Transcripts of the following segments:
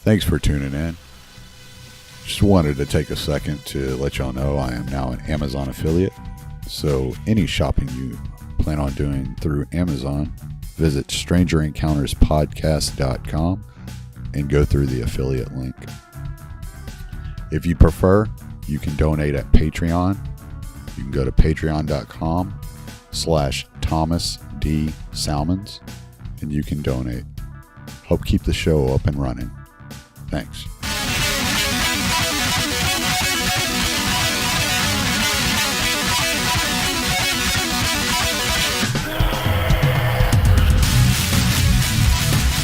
Thanks for tuning in. Just wanted to take a second to let y'all know I am now an Amazon affiliate. So any shopping you plan on doing through Amazon, visit strangerencounterspodcast.com and go through the affiliate link. If you prefer, you can donate at Patreon. You can go to patreon.com/Thomas D. Salmons and you can donate. Help keep the show up and running. Thanks.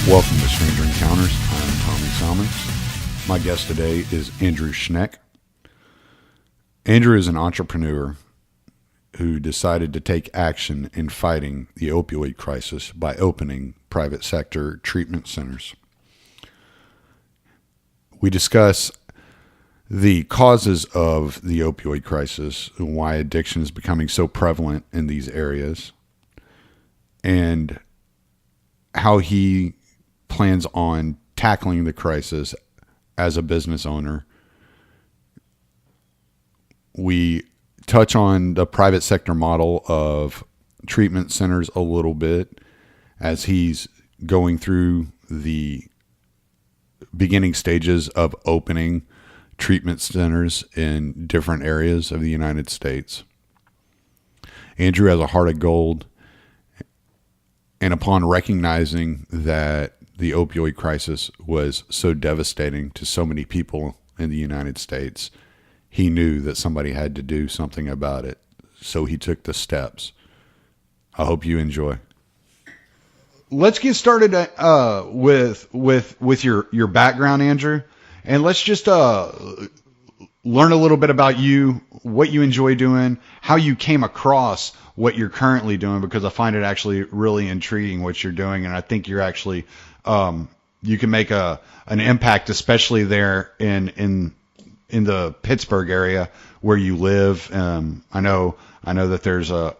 Welcome to Stranger Encounters. I'm Tommy Salmons. My guest today is Andrew Schnek. Andrew is an entrepreneur who decided to take action in fighting the opioid crisis by opening private sector treatment centers. We discuss the causes of the opioid crisis, why addiction is becoming so prevalent in these areas, and how he plans on tackling the crisis as a business owner. We touch on the private sector model of treatment centers a little bit as he's going through the beginning stages of opening treatment centers in different areas of the United States. Andrew has a heart of gold, and upon recognizing that the opioid crisis was so devastating to so many people in the United States, he knew that somebody had to do something about it. So he took the steps. I hope you enjoy. Let's get started with your background, Andrew, and let's just learn a little bit about you, what you enjoy doing, how you came across what you're currently doing, because I find it actually really intriguing what you're doing, and I think you're actually you can make an impact, especially there in the Pittsburgh area where you live. I know that there's a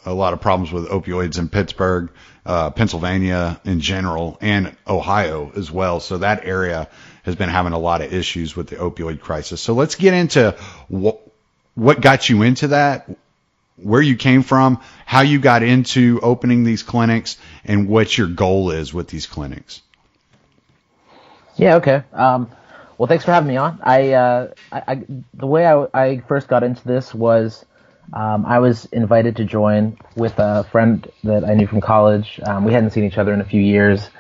lot of problems with opioids in Pittsburgh, Pennsylvania in general, and Ohio as well. So that area has been having a lot of issues with the opioid crisis. So let's get into what got you into that, where you came from, how you got into opening these clinics, and what your goal is with these clinics. Yeah, okay. Well, thanks for having me on. The way I first got into this was I was invited to join with a friend that I knew from college. We hadn't seen each other in a few years,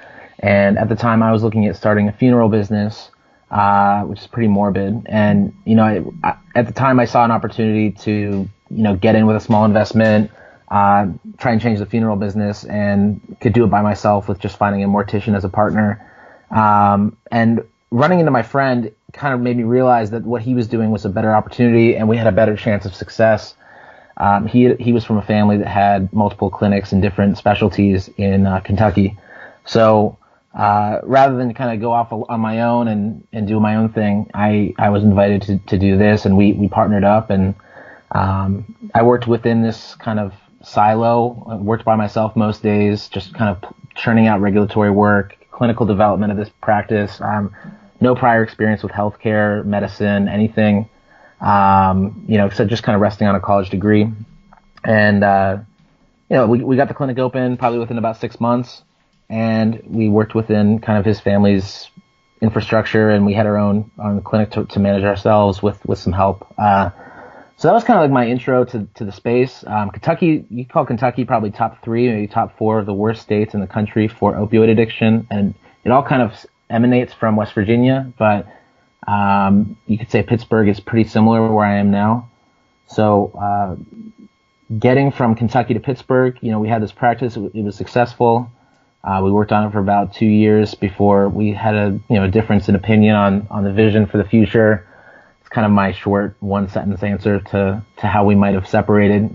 and at the time I was looking at starting a funeral business, which is pretty morbid. And at the time I saw an opportunity to get in with a small investment, try and change the funeral business, and could do it by myself with just finding a mortician as a partner. And running into my friend kind of made me realize that what he was doing was a better opportunity, and we had a better chance of success. He was from a family that had multiple clinics and different specialties in Kentucky. So rather than kind of go off on my own and do my own thing, I was invited to do this, and we partnered up, and I worked within this kind of silo. I worked by myself most days, just kind of churning out regulatory work, clinical development of this practice. No prior experience with healthcare, medicine, anything. So just kind of resting on a college degree. And, we got the clinic open probably within about 6 months, and we worked within kind of his family's infrastructure, and we had our own clinic to manage ourselves with some help. So that was kind of like my intro to the space. Kentucky, you call Kentucky probably top 3, maybe top 4 of the worst states in the country for opioid addiction. And it all kind of emanates from West Virginia, but you could say Pittsburgh is pretty similar where I am now. So getting from Kentucky to Pittsburgh, we had this practice. It was successful. We worked on it for about 2 years before we had a difference in opinion on the vision for the future. It's kind of my short one-sentence answer to how we might have separated.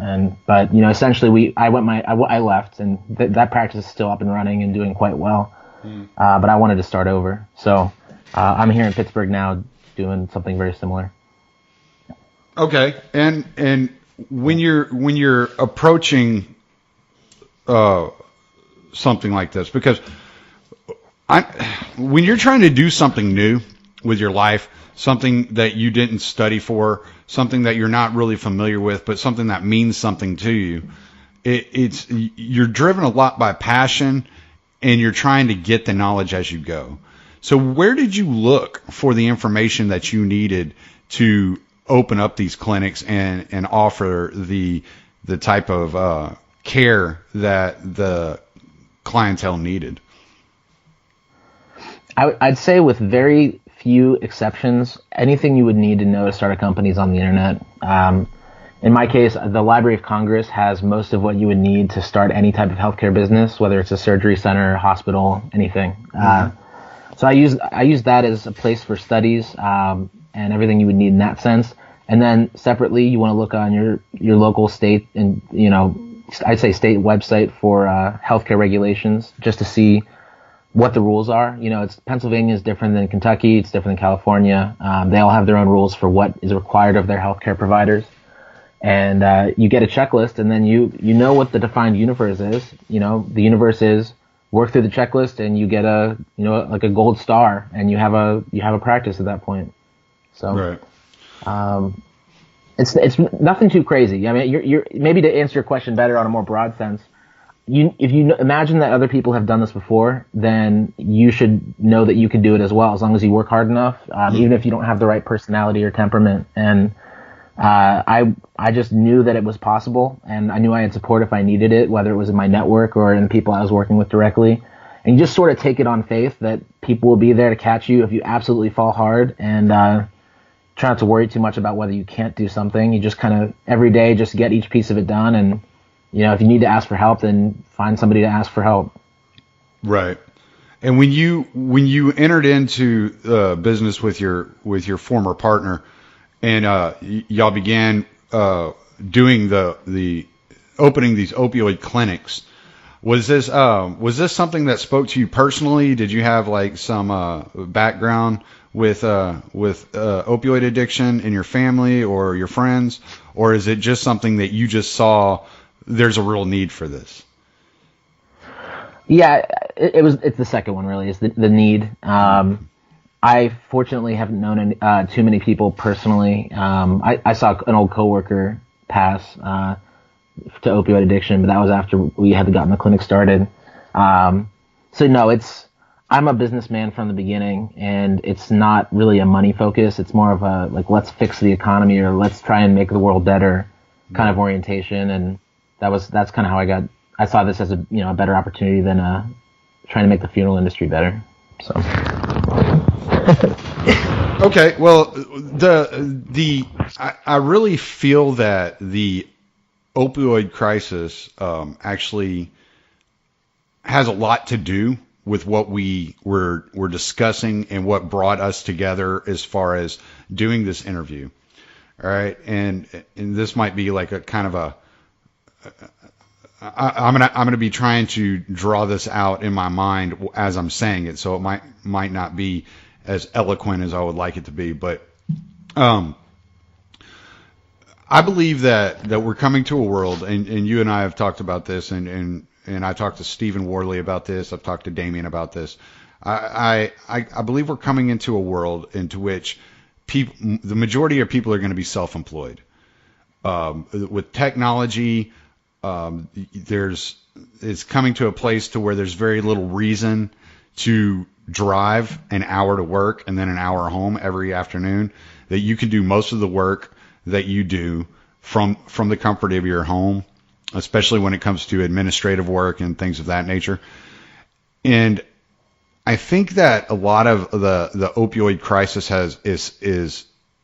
But essentially I left, and that practice is still up and running and doing quite well. But I wanted to start over. So I'm here in Pittsburgh now doing something very similar. Okay. And when you're approaching something like this, because When you're trying to do something new with your life, something that you didn't study for, something that you're not really familiar with, but something that means something to you, you're driven a lot by passion, and you're trying to get the knowledge as you go. So where did you look for the information that you needed to open up these clinics and offer the type of care that the clientele needed? I'd say with very few exceptions, anything you would need to know to start a company is on the internet. In my case, the Library of Congress has most of what you would need to start any type of healthcare business, whether it's a surgery center, hospital, anything. So I use that as a place for studies and everything you would need in that sense. And then separately, you want to look on your local state and, I'd say state website for healthcare regulations just to see what the rules are. Pennsylvania is different than Kentucky. It's different than California. They all have their own rules for what is required of their healthcare providers. And you get a checklist, and then you know what the defined universe is. The universe is work through the checklist, and you get a gold star, and you have a practice at that point. So, right. It's nothing too crazy. I mean, you're maybe to answer your question better on a more broad sense. If you imagine that other people have done this before, then you should know that you can do it as well, as long as you work hard enough, even if you don't have the right personality or temperament. And I just knew that it was possible, and I knew I had support if I needed it, whether it was in my network or in people I was working with directly. And you just sort of take it on faith that people will be there to catch you if you absolutely fall hard, and try not to worry too much about whether you can't do something. You just kind of every day just get each piece of it done, and if you need to ask for help, then find somebody to ask for help. Right. And when you entered into business with your former partner, and y'all began doing the opening these opioid clinics, was this something that spoke to you personally? Did you have like some background with opioid addiction in your family or your friends, or is it just something that you just saw? There's a real need for this. Yeah, it's the second one really, is the need. I fortunately haven't known too many people personally. I saw an old coworker pass to opioid addiction, but that was after we had gotten the clinic started. So no, I'm a businessman from the beginning, and it's not really a money focus. It's more of a let's fix the economy or let's try and make the world better kind of orientation. And that's kind of how I saw this as a better opportunity than trying to make the funeral industry better. So. Okay, well, I really feel that the opioid crisis actually has a lot to do with what we're discussing and what brought us together as far as doing this interview. All right, and this might be like a kind of a I'm gonna be trying to draw this out in my mind as I'm saying it, so it might not be as eloquent as I would like it to be, but I believe that we're coming to a world, and you and I have talked about this, and I talked to Stephen Worley about this. I've talked to Damien about this. I believe we're coming into a world into which the majority of people are going to be self-employed. With technology, it's coming to a place to where there's very little reason to drive an hour to work and then an hour home every afternoon, that you can do most of the work that you do from the comfort of your home, especially when it comes to administrative work and things of that nature. And I think that a lot of the opioid crisis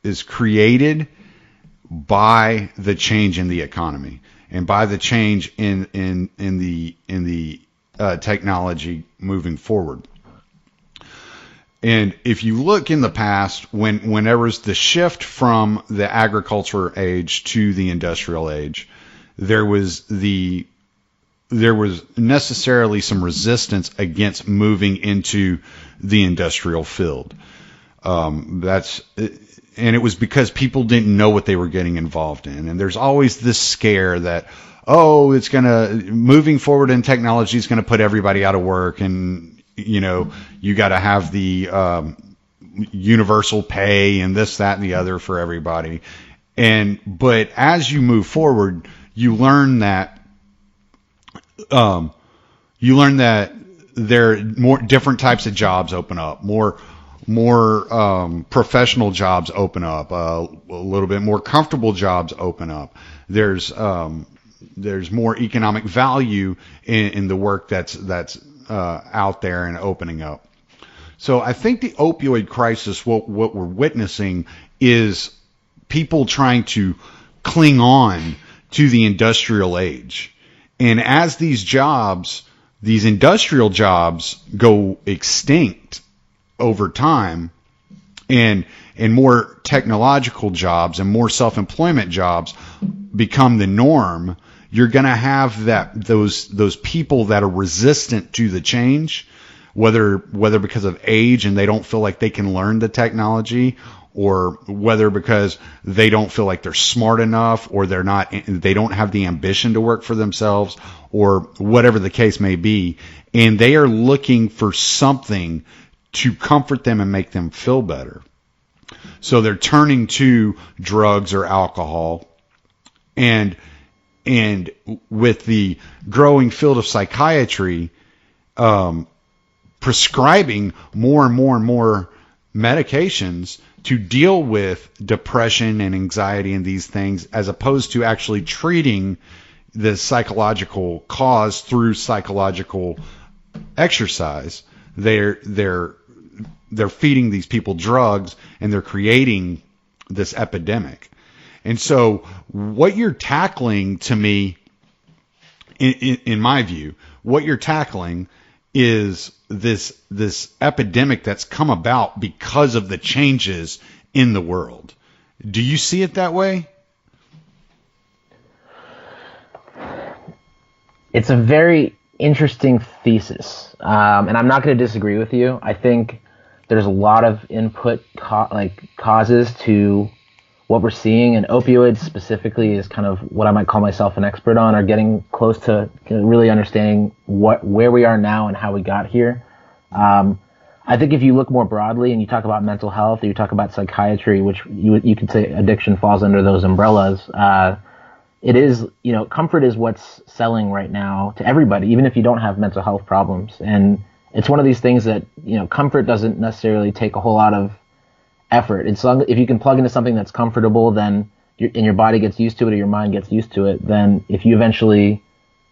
is created by the change in the economy and by the change in the technology moving forward. And if you look in the past, when there was the shift from the agriculture age to the industrial age, there was necessarily some resistance against moving into the industrial field. And it was because people didn't know what they were getting involved in. And there's always this scare that, moving forward in technology is going to put everybody out of work. And you got to have the universal pay and this, that, and the other for everybody. But as you move forward, you learn that there are more different types of jobs open up, more professional jobs open up, a little bit more comfortable jobs open up. There's more economic value in the work that's out there and opening up. So I think the opioid crisis, what we're witnessing is people trying to cling on to the industrial age. And as these industrial jobs go extinct over time, and more technological jobs and more self-employment jobs become the norm, you're going to have those people that are resistant to the change, whether because of age and they don't feel like they can learn the technology, or whether because they don't feel like they're smart enough, or they don't have the ambition to work for themselves, or whatever the case may be, and they are looking for something to comfort them and make them feel better. So they're turning to drugs or alcohol, and with the growing field of psychiatry, prescribing more and more and more medications to deal with depression and anxiety and these things, as opposed to actually treating the psychological cause through psychological exercise. They're feeding these people drugs, and they're creating this epidemic. And so what you're tackling, to me, in my view, what you're tackling is this epidemic that's come about because of the changes in the world. Do you see it that way? It's a very interesting thesis, and I'm not going to disagree with you. I think there's a lot of input causes to what we're seeing, and opioids specifically is kind of what I might call myself an expert on, or getting close to really understanding where we are now and how we got here. I think if you look more broadly and you talk about mental health, or you talk about psychiatry, which you could say addiction falls under those umbrellas, it is, comfort is what's selling right now to everybody, even if you don't have mental health problems. And it's one of these things that, comfort doesn't necessarily take a whole lot of effort. If you can plug into something that's comfortable, then your body gets used to it, or your mind gets used to it, then if you eventually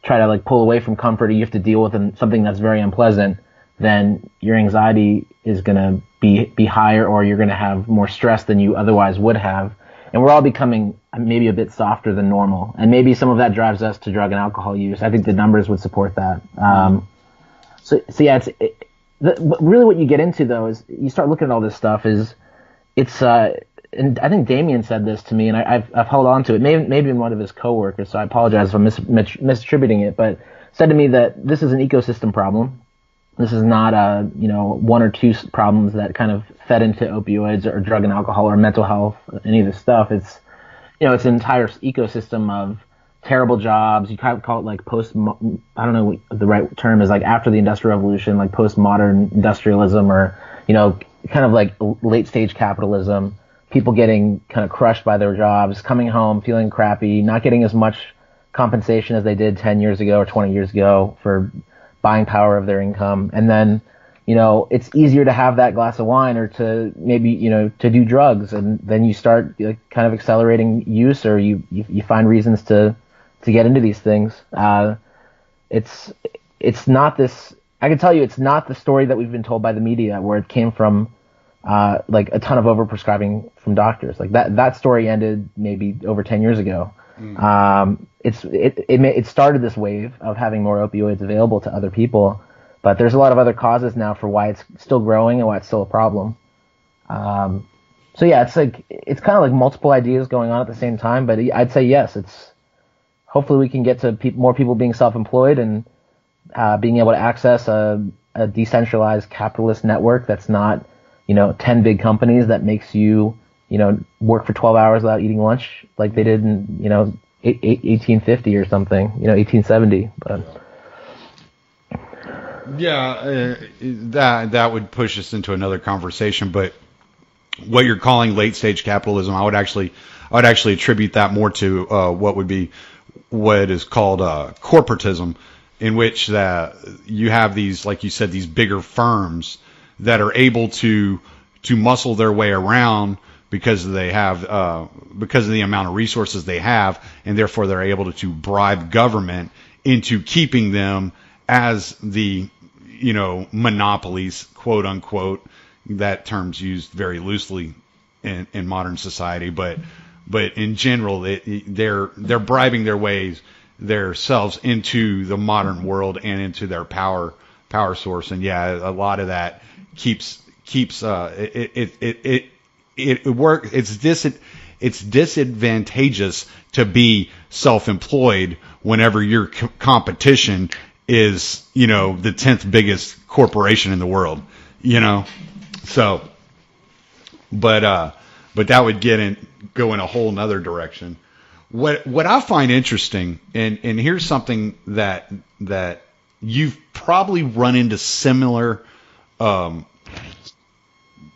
try to pull away from comfort, or you have to deal with something that's very unpleasant, then your anxiety is going to be higher, or you're going to have more stress than you otherwise would have. And we're all becoming maybe a bit softer than normal. And maybe some of that drives us to drug and alcohol use. I think the numbers would support that. So yeah, really what you get into, though, is you start looking at all this stuff, and I think Damien said this to me, and I've held on to it, maybe in one of his coworkers, so I apologize if I'm misattributing it, but said to me that this is an ecosystem problem. This is not one or two problems that kind of fed into opioids or drug and alcohol or mental health, any of this stuff. It's an entire ecosystem of terrible jobs. You kind of call it I don't know what the right term is, after the Industrial Revolution, postmodern industrialism, or kind of like late stage capitalism. People getting kind of crushed by their jobs, coming home feeling crappy, not getting as much compensation as they did 10 years ago or 20 years ago for buying power of their income. And then, it's easier to have that glass of wine, or to maybe, to do drugs. And then you start kind of accelerating use, or you find reasons to get into these things. It's not this, I can tell you, it's not the story that we've been told by the media, where it came from a ton of overprescribing from doctors. That story ended maybe over 10 years ago. It started this wave of having more opioids available to other people, but there's a lot of other causes now for why it's still growing and why it's still a problem. So yeah, it's kind of like multiple ideas going on at the same time, but I'd say yes, hopefully we can get to more people being self-employed and being able to access a decentralized capitalist network that's not 10 big companies that makes you work for 12 hours without eating lunch like they did in 1850 or something, 1870. But Yeah, that would push us into another conversation. But what you're calling late stage capitalism, I would actually attribute that more to what is called corporatism, in which that you have these, like you said, these bigger firms that are able to muscle their way around because they have because of the amount of resources they have, and therefore they're able to bribe government into keeping them as the monopolies, quote unquote. That term's used very loosely in modern society, but in general, they're bribing themselves into the modern world and into their power source. And yeah, a lot of that keeps it work. It's disadvantageous to be self-employed whenever your competition is the 10th biggest corporation in the world. So, but that would go in a whole nother direction. What I find interesting, and here's something that you've probably run into similar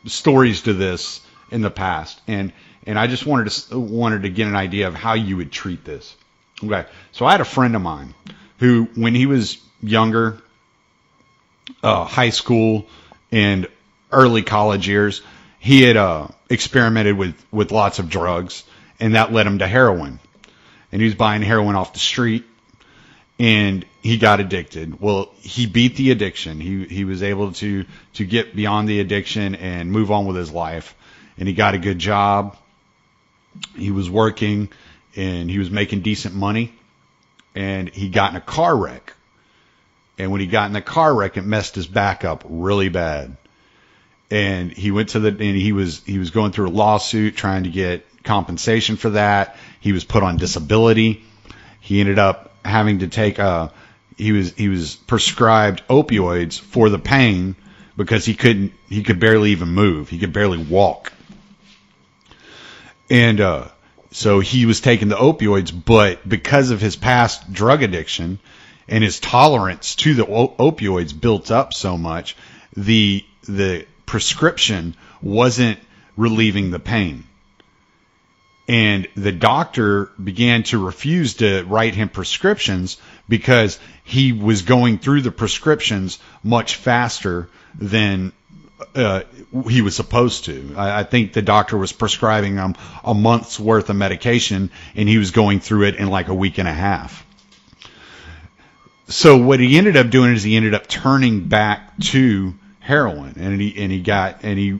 stories to this in the past, and I just wanted to get an idea of how you would treat this. Okay, so I had a friend of mine who, when he was younger, high school and early college years, he had experimented with lots of drugs, and that led him to heroin. And he was buying heroin off the street, and he got addicted. Well, he beat the addiction. He was able to get beyond the addiction and move on with his life. And he got a good job. He was working, and he was making decent money. And he got in a car wreck. And when he got in the car wreck, it messed his back up really bad. And he went and he was going through a lawsuit trying to get compensation for that. He was put on disability. He ended up having to take he was prescribed opioids for the pain because he could barely even move. He could barely walk. And so he was taking the opioids, but because of his past drug addiction and his tolerance to the opioids built up so much, the prescription wasn't relieving the pain. And the doctor began to refuse to write him prescriptions because he was going through the prescriptions much faster than he was supposed to. I think the doctor was prescribing him a month's worth of medication, and he was going through it in like a week and a half. So what he ended up doing is he ended up turning back to heroin, and he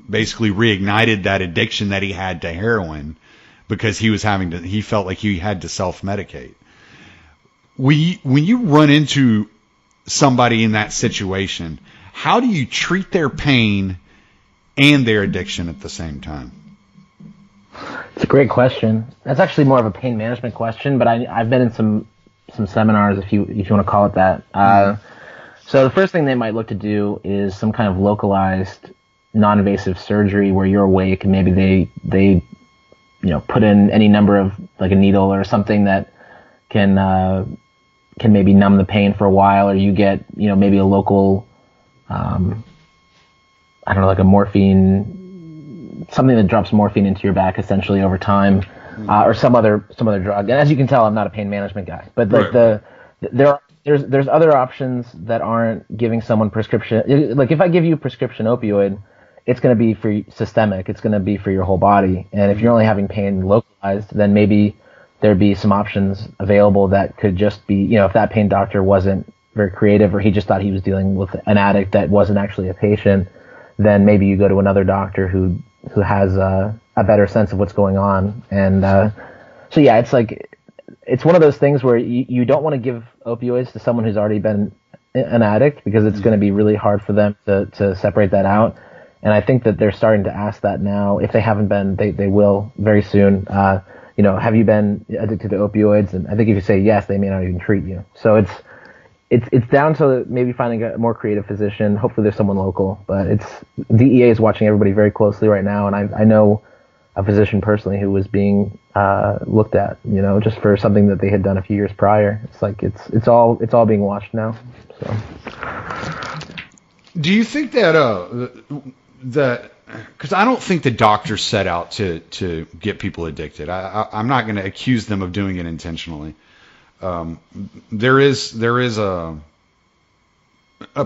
basically reignited that addiction that he had to heroin because he felt like he had to self-medicate. When you run into somebody in that situation, how do you treat their pain and their addiction at the same time? It's a great question. That's actually more of a pain management question, but I've been in some seminars, if you want to call it that. So the first thing they might look to do is some kind of localized, non-invasive surgery where you're awake, and maybe they put in any number of, like, a needle or something that can maybe numb the pain for a while, or you get maybe a local like a morphine, something that drops morphine into your back essentially over time, or some other drug. And as you can tell, I'm not a pain management guy, but like there's other options that aren't giving someone prescription. Like, if I give you a prescription opioid, it's going to be for systemic. It's going to be for your whole body. And if you're only having pain localized, then maybe there'd be some options available that could just be, if that pain doctor wasn't very creative, or he just thought he was dealing with an addict that wasn't actually a patient, then maybe you go to another doctor who has a better sense of what's going on. And so yeah, it's one of those things where you don't want to give opioids to someone who's already been an addict, because it's going to be really hard for them to separate that out. And I think that they're starting to ask that now. If they haven't been, they will very soon. Have you been addicted to opioids? And I think if you say yes, they may not even treat you. So it's down to maybe finding a more creative physician. Hopefully there's someone local, but DEA is watching everybody very closely right now. And I know a physician personally who was being looked at, just for something that they had done a few years prior. It's all being watched now. So. Do you think that because I don't think the doctors set out to get people addicted. I'm not going to accuse them of doing it intentionally. There is a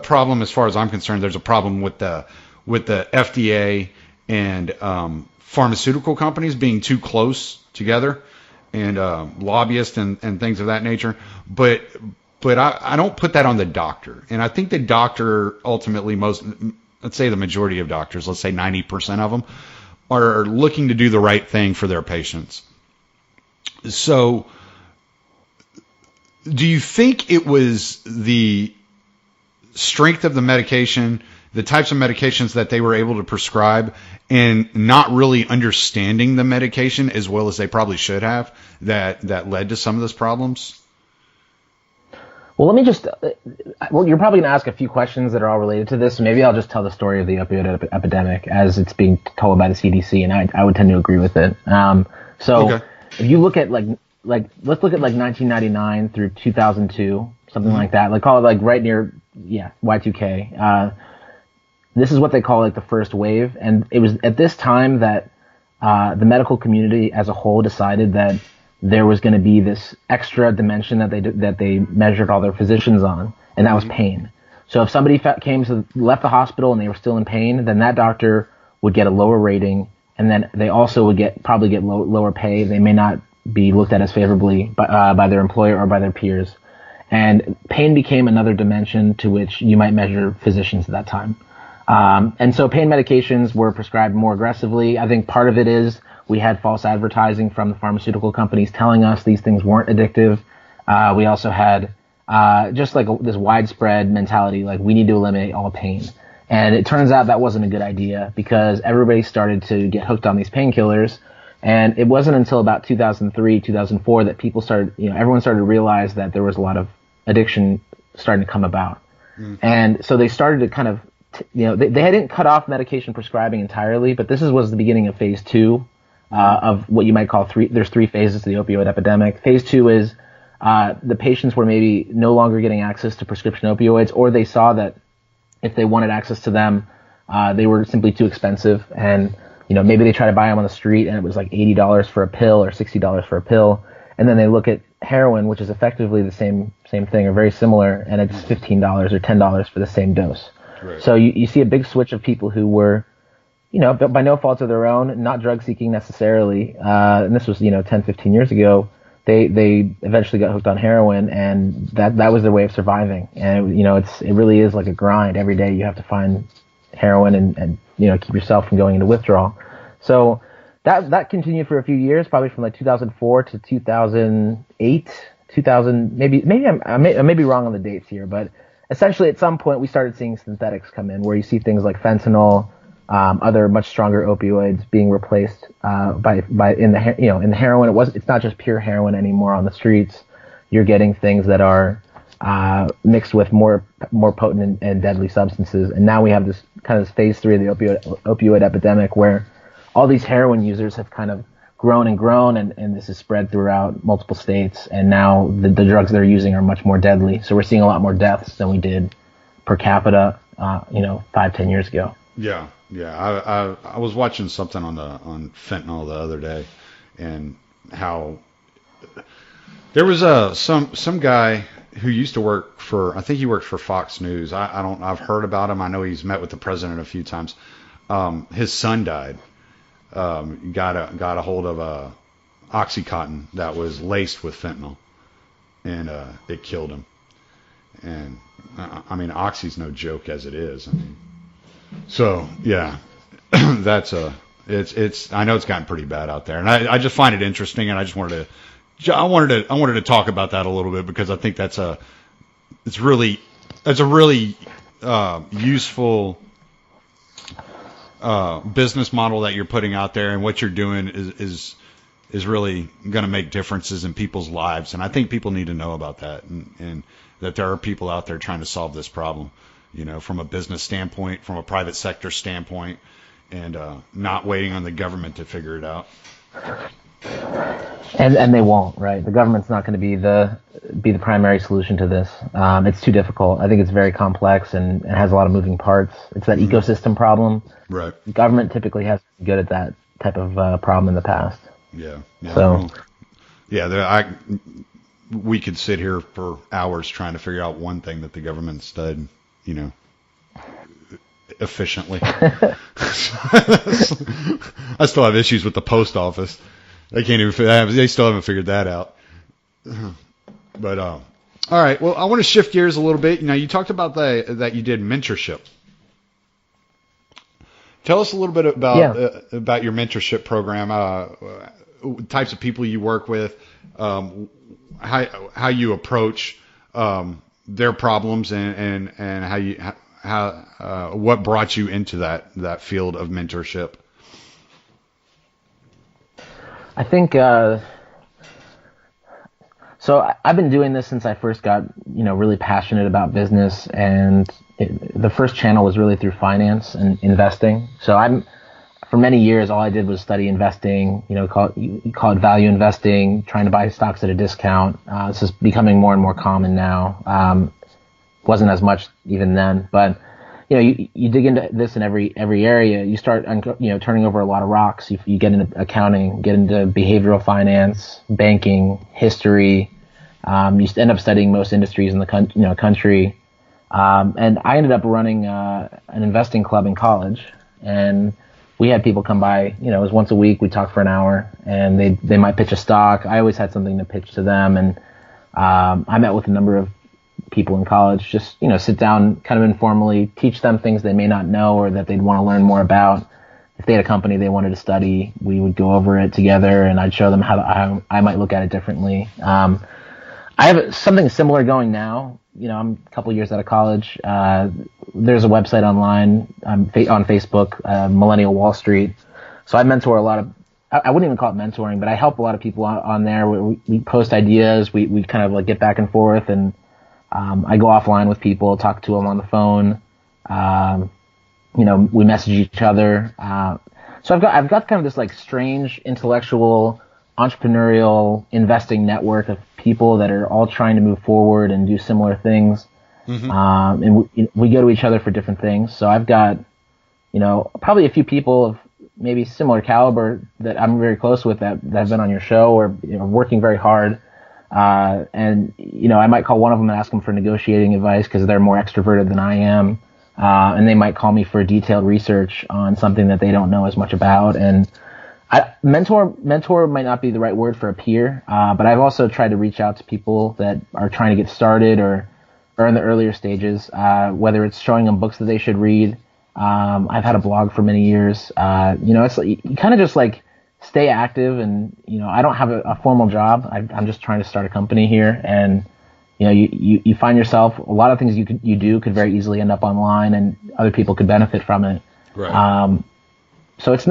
problem as far as I'm concerned. There's a problem with the FDA and pharmaceutical companies being too close together, and lobbyists and things of that nature. But I don't put that on the doctor. And I think the doctor ultimately, let's say the majority of doctors, let's say 90% of them, are looking to do the right thing for their patients. So do you think it was the strength of the medication, the types of medications that they were able to prescribe, and not really understanding the medication as well as they probably should have, that led to some of those problems? Well, let me just, you're probably going to ask a few questions that are all related to this. So maybe I'll just tell the story of the opioid epidemic as it's being told by the CDC, and I would tend to agree with it. Okay. If you look at let's look at 1999 through 2002, something like that, call it right near, Y2K. This is what they call the first wave. And it was at this time that the medical community as a whole decided that there was going to be this extra dimension that they measured all their physicians on, and that was pain. So if somebody left the hospital and they were still in pain, then that doctor would get a lower rating, and then they also would probably get lower pay. They may not be looked at as favorably by their employer or by their peers. And pain became another dimension to which you might measure physicians at that time. And so pain medications were prescribed more aggressively. I think part of it is we had false advertising from the pharmaceutical companies telling us these things weren't addictive. We also had this widespread mentality, we need to eliminate all pain. And it turns out that wasn't a good idea because everybody started to get hooked on these painkillers. And it wasn't until about 2003, 2004 that everyone started to realize that there was a lot of addiction starting to come about. And so they started to kind of, they hadn't cut off medication prescribing entirely, but this was the beginning of phase 2 of what you might call there's 3 phases to the opioid epidemic. Phase 2 is the patients were maybe no longer getting access to prescription opioids, or they saw that if they wanted access to them, they were simply too expensive. And, maybe they try to buy them on the street and it was $80 for a pill or $60 for a pill. And then they look at heroin, which is effectively the same thing or very similar, and it's $15 or $10 for the same dose. Right. So you see a big switch of people who were, by no fault of their own, not drug seeking necessarily. And this was, 10, 15 years ago. They eventually got hooked on heroin, and that was their way of surviving. And, it really is like a grind. Every day you have to find heroin and keep yourself from going into withdrawal. So that continued for a few years, probably from 2004 to 2008, 2000, maybe I may be wrong on the dates here, but essentially at some point we started seeing synthetics come in where you see things like fentanyl, other much stronger opioids being replaced in the heroin. It's not just pure heroin anymore on the streets. You're getting things that are mixed with more potent and deadly substances. And now we have this kind of phase 3 of the opioid epidemic where all these heroin users have kind of grown and this is spread throughout multiple states. And now the drugs they're using are much more deadly. So we're seeing a lot more deaths than we did per capita, 5-10 years ago. Yeah. Yeah. I was watching something on fentanyl the other day, and how there was some guy who used to work for, I think he worked for Fox News. I've heard about him. I know he's met with the president a few times. His son died. Got a hold of Oxycontin that was laced with fentanyl, and it killed him. And Oxy's no joke as it is. So yeah, it's I know it's gotten pretty bad out there, and I just find it interesting, and I wanted to talk about that a little bit because I think that's a really useful business model that you're putting out there, and what you're doing is really going to make differences in people's lives, and I think people need to know about that, and that there are people out there trying to solve this problem, from a business standpoint, from a private sector standpoint, and not waiting on the government to figure it out. And they won't, right? The government's not going to be the primary solution to this. It's too difficult. I think it's very complex and has a lot of moving parts. It's that ecosystem problem. Right. Government typically has been good at that type of problem in the past. Yeah. So, we could sit here for hours trying to figure out one thing that the government's done, efficiently. I still have issues with the post office. They still haven't figured that out. But all right. Well, I want to shift gears a little bit. You talked about that you did mentorship. Tell us a little bit about your mentorship program, types of people you work with, how you approach their problems, and what brought you into that field of mentorship. I think so. I've been doing this since I first got really passionate about business, and the first channel was really through finance and investing. So for many years, all I did was study investing. You call it value investing, trying to buy stocks at a discount. This is becoming more and more common now. Wasn't as much even then, but you dig into this in every area. You start turning over a lot of rocks. You get into accounting, get into behavioral finance, banking, history. You end up studying most industries in the country. And I ended up running an investing club in college, and we had people come by. It was once a week. We'd talk for an hour, and they might pitch a stock. I always had something to pitch to them, and I met with a number of people in college, just sit down kind of informally, teach them things they may not know or that they'd want to learn more about. If they had a company they wanted to study, we would go over it together, and I'd show them how I might look at it differently. I have something similar going now. I'm a couple years out of college. There's a website online on Facebook, Millennial Wall Street. So I mentor a lot of, I wouldn't even call it mentoring, but I help a lot of people on there. We post ideas. We kind of like get back and forth, and I go offline with people, talk to them on the phone. We message each other. So I've got kind of this like strange intellectual, entrepreneurial investing network of people that are all trying to move forward and do similar things. Mm-hmm. And we go to each other for different things. So I've got, probably a few people of maybe similar caliber that I'm very close with that have been on your show or working very hard. And I might call one of them and ask them for negotiating advice because they're more extroverted than I am. And they might call me for detailed research on something that they don't know as much about. And mentor might not be the right word for a peer, but I've also tried to reach out to people that are trying to get started or in the earlier stages, whether it's showing them books that they should read. I've had a blog for many years. It's like, you kind of just like stay active, and I don't have a formal job. I'm just trying to start a company here, and you find yourself a lot of things you do could very easily end up online, and other people could benefit from it. Right. So it's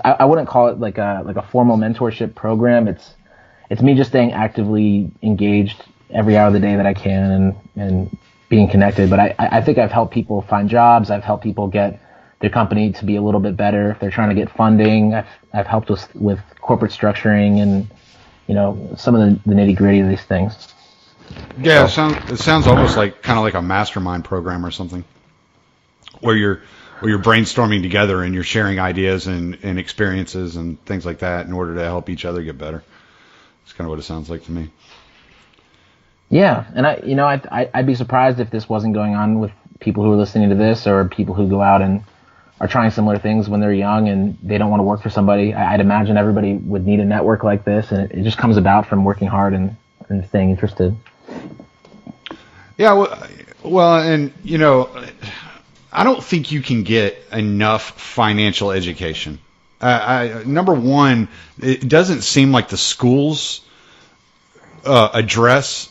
I wouldn't call it like a formal mentorship program. It's me just staying actively engaged every hour of the day that I can and being connected. But I think I've helped people find jobs. I've helped people get their company to be a little bit better if they're trying to get funding. I've helped with corporate structuring and some of the nitty gritty of these things. Yeah, it sounds almost like kind of like a mastermind program or something, where you're brainstorming together and you're sharing ideas and experiences and things like that in order to help each other get better. That's kind of what it sounds like to me. Yeah, and I'd be surprised if this wasn't going on with people who are listening to this or people who go out and are trying similar things when they're young and they don't want to work for somebody. I'd imagine everybody would need a network like this, and it just comes about from working hard and staying interested. Yeah, well, and I don't think you can get enough financial education. Number one, it doesn't seem like the schools address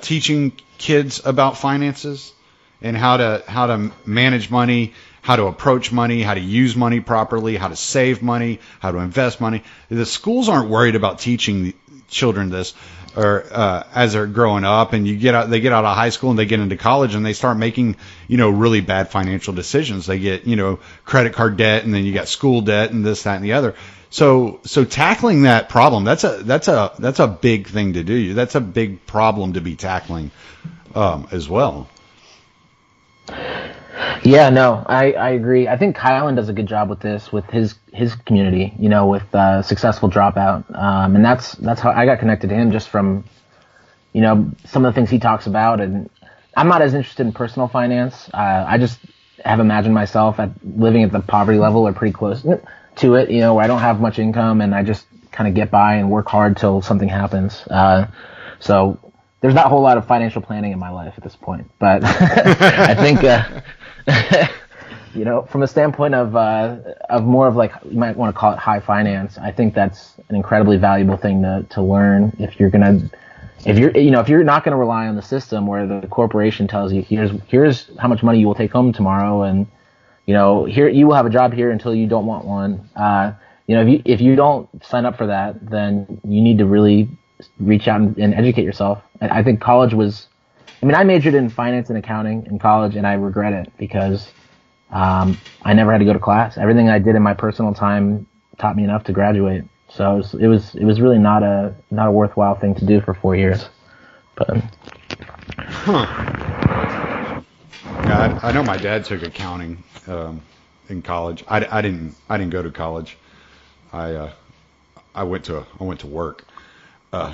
teaching kids about finances and how to manage money, how to approach money, how to use money properly, how to save money, how to invest money. The schools aren't worried about teaching children this, or as they're growing up, and they get out of high school and they get into college and they start making, really bad financial decisions. They get, credit card debt, and then you got school debt and this, that, and the other. So tackling that problem, that's a big thing to do. That's a big problem to be tackling, as well. Yeah, no, I agree. I think Kylan does a good job with this, with his community, with Successful Dropout. And that's how I got connected to him, just from, some of the things he talks about. And I'm not as interested in personal finance. I just have imagined myself living at the poverty level or pretty close to it, where I don't have much income and I just kind of get by and work hard till something happens. So there's not a whole lot of financial planning in my life at this point, but I think, from a standpoint of more of like, you might want to call it high finance, I think that's an incredibly valuable thing to learn if you're not going to rely on the system where the corporation tells you, here's how much money you will take home tomorrow, and here you will have a job here until you don't want one. If you don't sign up for that, then you need to really reach out and educate yourself. And I think college I majored in finance and accounting in college, and I regret it because I never had to go to class. Everything I did in my personal time taught me enough to graduate. So it was really not a worthwhile thing to do for 4 years. But yeah, I know my dad took accounting in college. I didn't go to college. I went to work.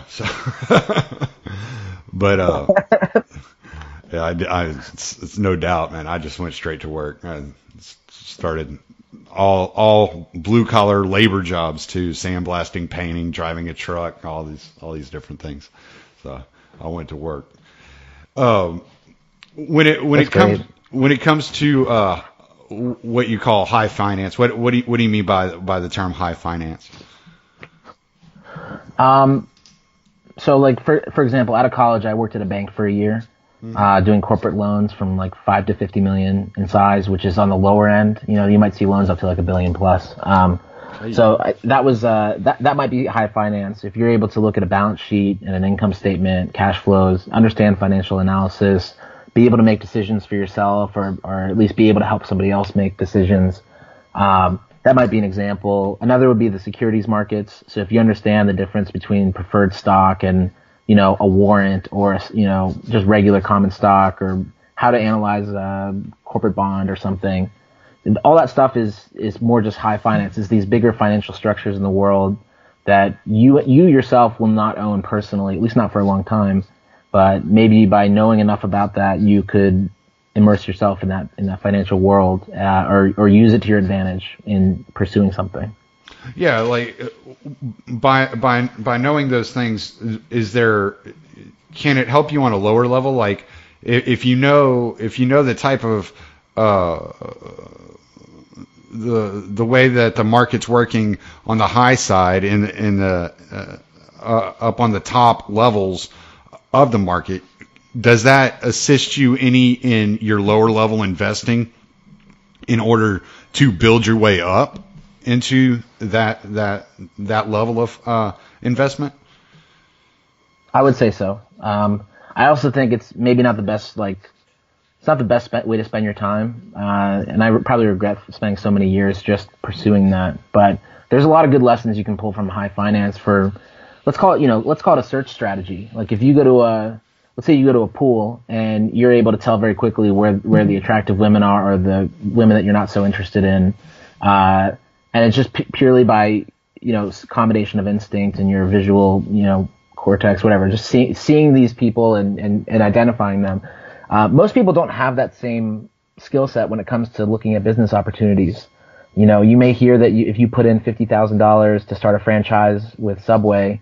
So, but yeah, it's no doubt, man. I just went straight to work. I started all blue collar labor jobs too, sandblasting, painting, driving a truck, all these different things. So I went to work. When it comes to what you call high finance, what do you mean by the term high finance? So like for example, out of college, I worked at a bank for a year, doing corporate loans from like 5 to 50 million in size, which is on the lower end. You might see loans up to like $1 billion plus. That might be high finance if you're able to look at a balance sheet and an income statement, cash flows, understand financial analysis, be able to make decisions for yourself, or at least be able to help somebody else make decisions. That might be an example. Another would be the securities markets. So if you understand the difference between preferred stock and, a warrant, or, just regular common stock, or how to analyze a corporate bond or something, all that stuff is more just high finance. It's these bigger financial structures in the world that you yourself will not own personally, at least not for a long time. But maybe by knowing enough about that, you could immerse yourself in that financial world, or use it to your advantage in pursuing something. Yeah, like by knowing those things, can it help you on a lower level? Like if you know the type of the way that the market's working on the high side in the up on the top levels of the market, does that assist you any in your lower level investing in order to build your way up into that level of investment? I would say so. I also think it's maybe not the best, it's not the best way to spend your time. And I probably regret spending so many years just pursuing that. But there's a lot of good lessons you can pull from high finance for, let's call it a search strategy. Like if you go to let's say you go to a pool and you're able to tell very quickly where the attractive women are, or the women that you're not so interested in. And it's just purely by, combination of instinct and your visual, cortex, whatever, just seeing these people and identifying them. Most people don't have that same skill set when it comes to looking at business opportunities. You may hear that if you put in $50,000 to start a franchise with Subway,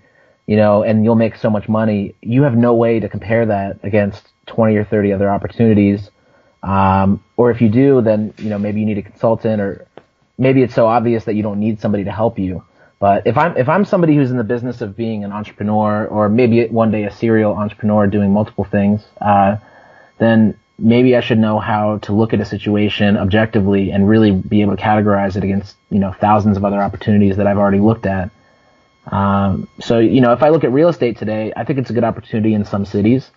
and you'll make so much money, you have no way to compare that against 20 or 30 other opportunities. Or if you do, then, maybe you need a consultant, or maybe it's so obvious that you don't need somebody to help you. But if I'm somebody who's in the business of being an entrepreneur, or maybe one day a serial entrepreneur doing multiple things, then maybe I should know how to look at a situation objectively and really be able to categorize it against, thousands of other opportunities that I've already looked at. So, if I look at real estate today, I think it's a good opportunity in some cities.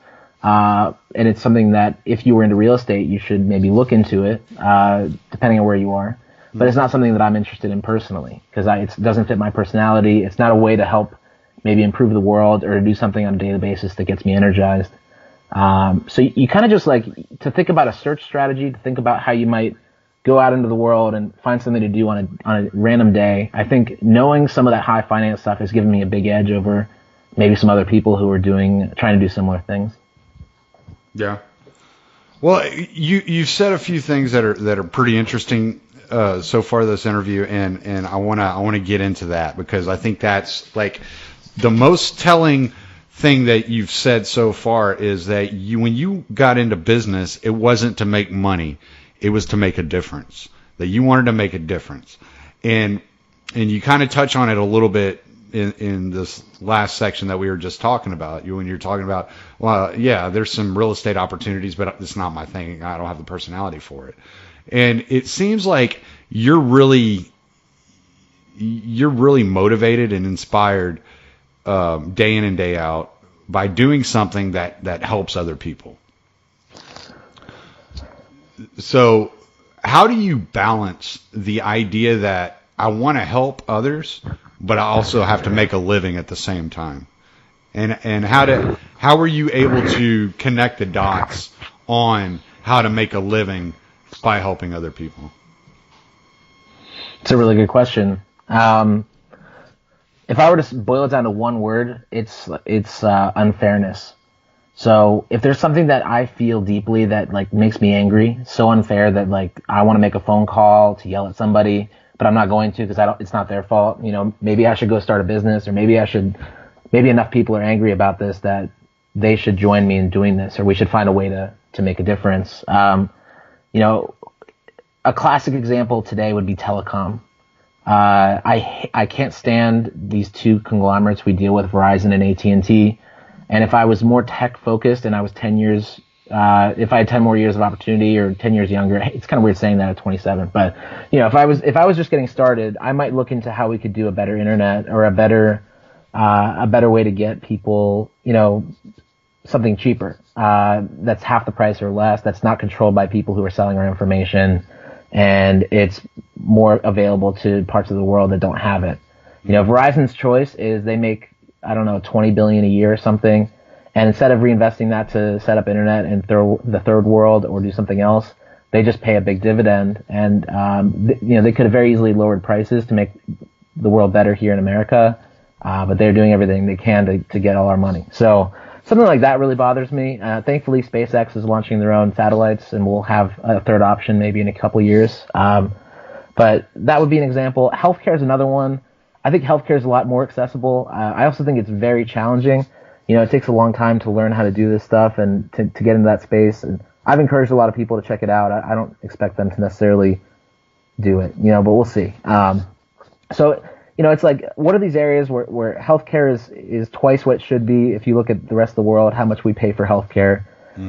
And it's something that if you were into real estate, you should maybe look into it, depending on where you are. But it's not something that I'm interested in personally because it doesn't fit my personality. It's not a way to help maybe improve the world or to do something on a daily basis that gets me energized. So you kind of just like to think about a search strategy, to think about how you might go out into the world and find something to do on a random day. I think knowing some of that high finance stuff has given me a big edge over maybe some other people who are trying to do similar things. Yeah. Well, you've said a few things that are pretty interesting so far this interview, and I wanna get into that because I think that's like the most telling thing that you've said so far is that when you got into business, it wasn't to make money, it was to make a difference. That you wanted to make a difference, and you kind of touch on it a little bit in this last section that we were just talking about. When you're talking about, well, yeah, there's some real estate opportunities, but it's not my thing. I don't have the personality for it. And it seems like you're really motivated and inspired day in and day out by doing something that helps other people. So how do you balance the idea that I want to help others, but I also have to make a living at the same time? And how were you able to connect the dots on how to make a living by helping other people? It's a really good question. If I were to boil it down to one word, it's unfairness. So if there's something that I feel deeply that like makes me angry, so unfair that like I want to make a phone call to yell at somebody, but I'm not going to because it's not their fault. Maybe I should go start a business, or maybe enough people are angry about this that they should join me in doing this, or we should find a way to make a difference. A classic example today would be telecom. I can't stand these two conglomerates we deal with, Verizon and AT&T. And if I was more tech focused and I was 10 years, if I had 10 more years of opportunity or 10 years younger, it's kind of weird saying that at 27, but if I was just getting started, I might look into how we could do a better internet or a better way to get people, something cheaper, that's half the price or less, that's not controlled by people who are selling our information, and it's more available to parts of the world that don't have it. Verizon's choice is they make, I don't know, $20 billion a year or something. And instead of reinvesting that to set up internet in the third world or do something else, they just pay a big dividend. And, they could have very easily lowered prices to make the world better here in America. But they're doing everything they can to get all our money. So something like that really bothers me. Thankfully, SpaceX is launching their own satellites, and we'll have a third option maybe in a couple years. But that would be an example. Healthcare is another one. I think healthcare is a lot more accessible. I also think it's very challenging. It takes a long time to learn how to do this stuff and to get into that space. And I've encouraged a lot of people to check it out. I don't expect them to necessarily do it, but we'll see. So, it's like, what are these areas where healthcare is twice what it should be? If you look at the rest of the world, how much we pay for healthcare,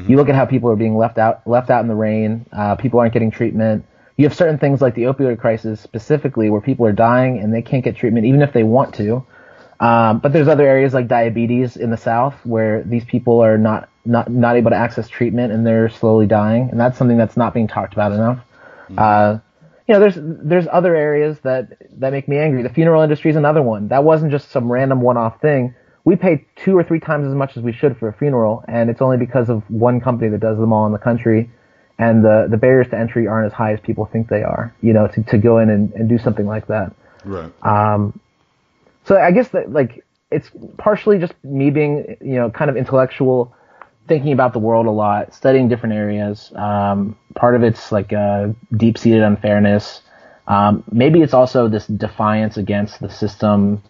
you look at how people are being left out in the rain. People aren't getting treatment. You have certain things like the opioid crisis specifically where people are dying and they can't get treatment even if they want to. But there's other areas like diabetes in the South where these people are not able to access treatment and they're slowly dying. And that's something that's not being talked about enough. There's other areas that make me angry. The funeral industry is another one. That wasn't just some random one-off thing. We pay 2 or 3 times as much as we should for a funeral, and it's only because of one company that does them all in the country. And the barriers to entry aren't as high as people think they are, to go in and do something like that. Right. So I guess that, like, it's partially just me being, kind of intellectual, thinking about the world a lot, studying different areas. Part of it's like deep-seated unfairness. Maybe it's also this defiance against the system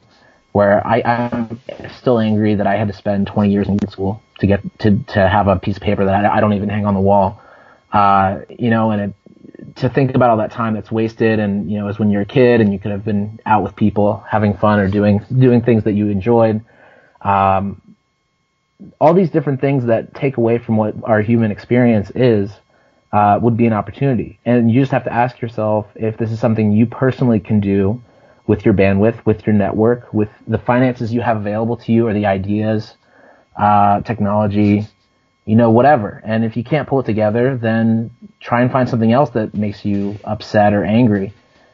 where I'm still angry that I had to spend 20 years in school to get to have a piece of paper that I don't even hang on the wall. To think about all that time that's wasted, and it was when you're a kid and you could have been out with people having fun or doing things that you enjoyed. All these different things that take away from what our human experience is would be an opportunity, and you just have to ask yourself if this is something you personally can do, with your bandwidth, with your network, with the finances you have available to you, or the ideas, technology, whatever. And if you can't pull it together, then try and find something else that makes you upset or angry.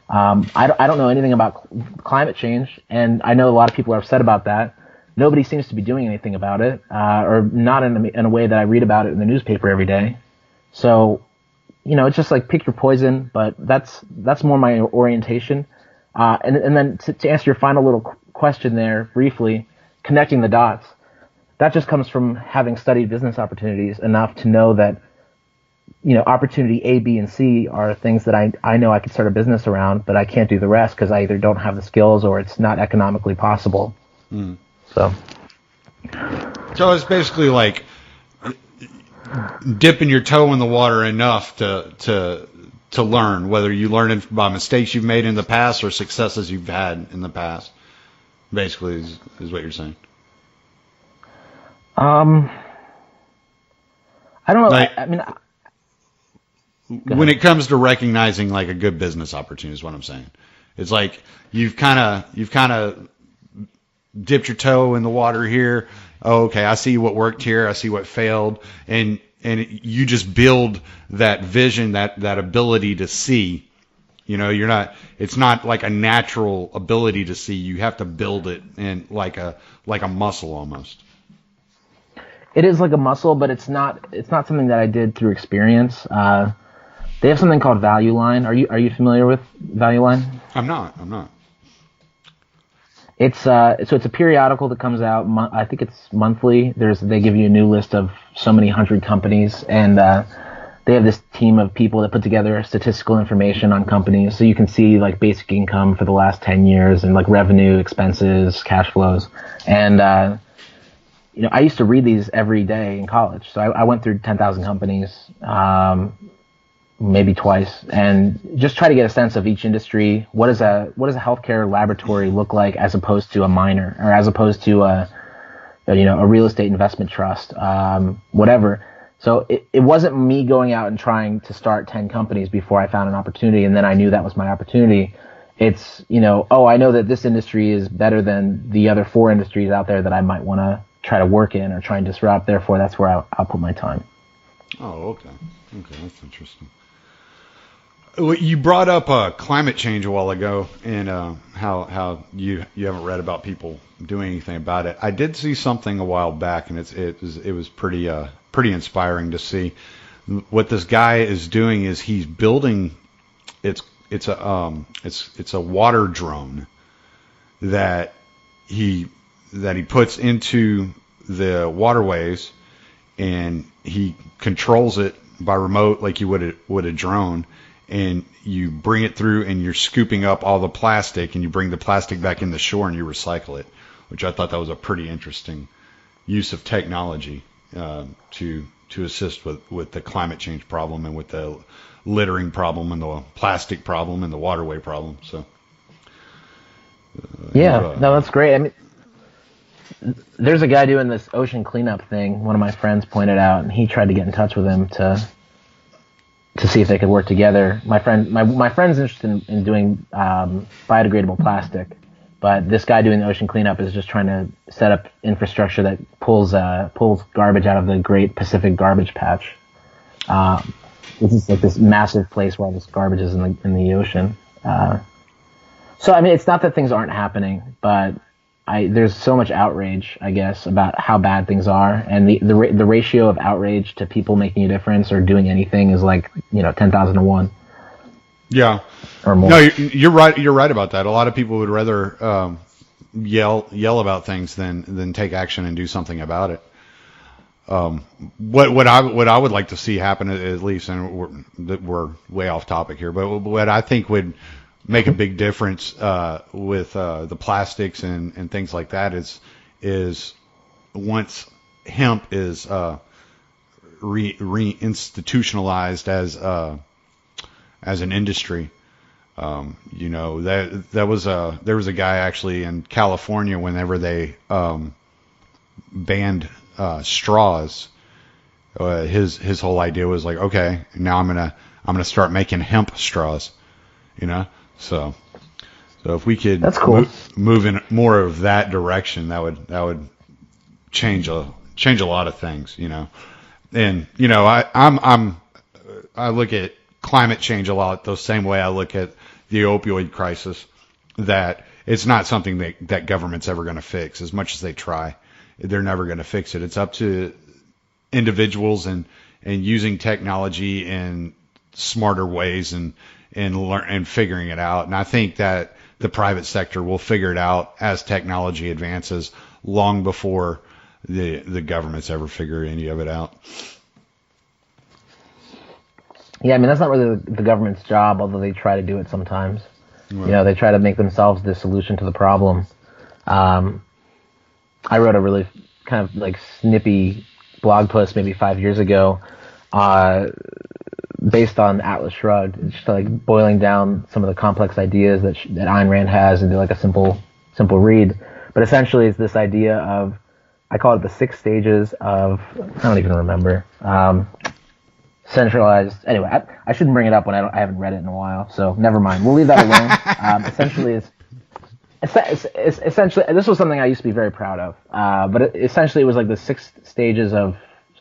I don't know anything about climate change, and I know a lot of people are upset about that. Nobody seems to be doing anything about it, or not in a way that I read about it in the newspaper every day. So, it's just like pick your poison, but that's more my orientation. And then to answer your final little question there briefly, connecting the dots, that just comes from having studied business opportunities enough to know that, opportunity A, B, and C are things that I know I could start a business around, but I can't do the rest because I either don't have the skills or it's not economically possible. Mm. So it's basically like dipping your toe in the water enough to learn, whether you learn it by mistakes you've made in the past or successes you've had in the past. Basically, is what you're saying. I don't know. Like, I mean, when it comes to recognizing like a good business opportunity is what I'm saying. It's like you've kind of dipped your toe in the water here. Oh, okay, I see what worked here. I see what failed, and you just build that vision, that ability to see. It's not like a natural ability to see. You have to build it in like a muscle almost. It is like a muscle, but it's not something that I did through experience. They have something called Value Line. Are you familiar with Value Line? I'm not. It's a periodical that comes out. I think it's monthly. They give you a new list of so many hundred companies, and they have this team of people that put together statistical information on companies, so you can see like basic income for the last 10 years and like revenue, expenses, cash flows. And I used to read these every day in college, so I went through 10,000 companies, maybe twice, and just try to get a sense of each industry. What does a healthcare laboratory look like as opposed to a miner, or as opposed to a real estate investment trust, whatever. So it wasn't me going out and trying to start 10 companies before I found an opportunity, and then I knew that was my opportunity. It's, I know that this industry is better than the other 4 industries out there that I might want to try to work in or try and disrupt. Therefore, that's where I'll put my time. Oh, okay. Okay, that's interesting. You brought up climate change a while ago, and how you haven't read about people doing anything about it. I did see something a while back, and it was pretty inspiring to see. What this guy is doing is he's building it's a water drone that he puts into the waterways, and he controls it by remote like you would a drone. And you bring it through, and you're scooping up all the plastic, and you bring the plastic back in the shore, and you recycle it, which I thought that was a pretty interesting use of technology to assist with the climate change problem, and with the littering problem, and the plastic problem, and the waterway problem. So no, that's great. I mean, there's a guy doing this ocean cleanup thing. One of my friends pointed out, and he tried to get in touch with him to see if they could work together. My friend's interested in doing biodegradable plastic, but this guy doing the ocean cleanup is just trying to set up infrastructure that pulls garbage out of the Great Pacific Garbage Patch. This is like this massive place where all this garbage is in the ocean. So I mean, it's not that things aren't happening, but there's so much outrage, I guess, about how bad things are, and the ratio of outrage to people making a difference or doing anything is like 10,000 to 1. Yeah, or more. No, you're right. You're right about that. A lot of people would rather yell about things than take action and do something about it. What I would like to see happen, at least, and we're way off topic here, but what I think would make a big difference with the plastics and things like that is once hemp is reinstitutionalized as an industry. There was a guy actually in California whenever they banned straws. His whole idea was like, okay, now I'm gonna start making hemp straws. So So if we could That's cool. move in more of that direction, that would change a lot of things, you know. And you know, I look at climate change a lot the same way I look at the opioid crisis, that it's not something that government's ever going to fix. As much as they try, they're never going to fix it. It's up to individuals and using technology in smarter ways and figuring it out. And I think that the private sector will figure it out as technology advances, long before the government's ever figure any of it out. Yeah, I mean, that's not really the government's job, although they try to do it sometimes. Right. You know, they try to make themselves the solution to the problem. I wrote a really kind of like snippy blog post maybe 5 years ago, based on Atlas Shrugged. It's just like boiling down some of the complex ideas that Ayn Rand has into like a simple read. But essentially, it's this idea of, I call it the 6 stages of, I don't even remember, centralized. Anyway, I shouldn't bring it up when I haven't read it in a while, so never mind. We'll leave that alone. Essentially, it's essentially, this was something I used to be very proud of, but essentially it was like the 6 stages of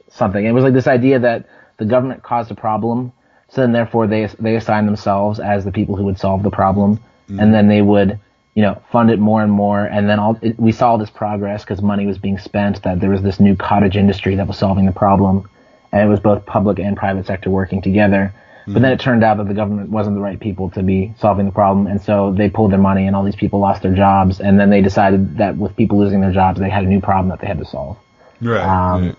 something. It was like this idea that the government caused a problem, so then therefore they assigned themselves as the people who would solve the problem, and then they would, you know, fund it more and more, and then we saw this progress because money was being spent, that there was this new cottage industry that was solving the problem, and it was both public and private sector working together. But then it turned out that the government wasn't the right people to be solving the problem, and so they pulled their money, and all these people lost their jobs, and then they decided that with people losing their jobs, they had a new problem that they had to solve. Right.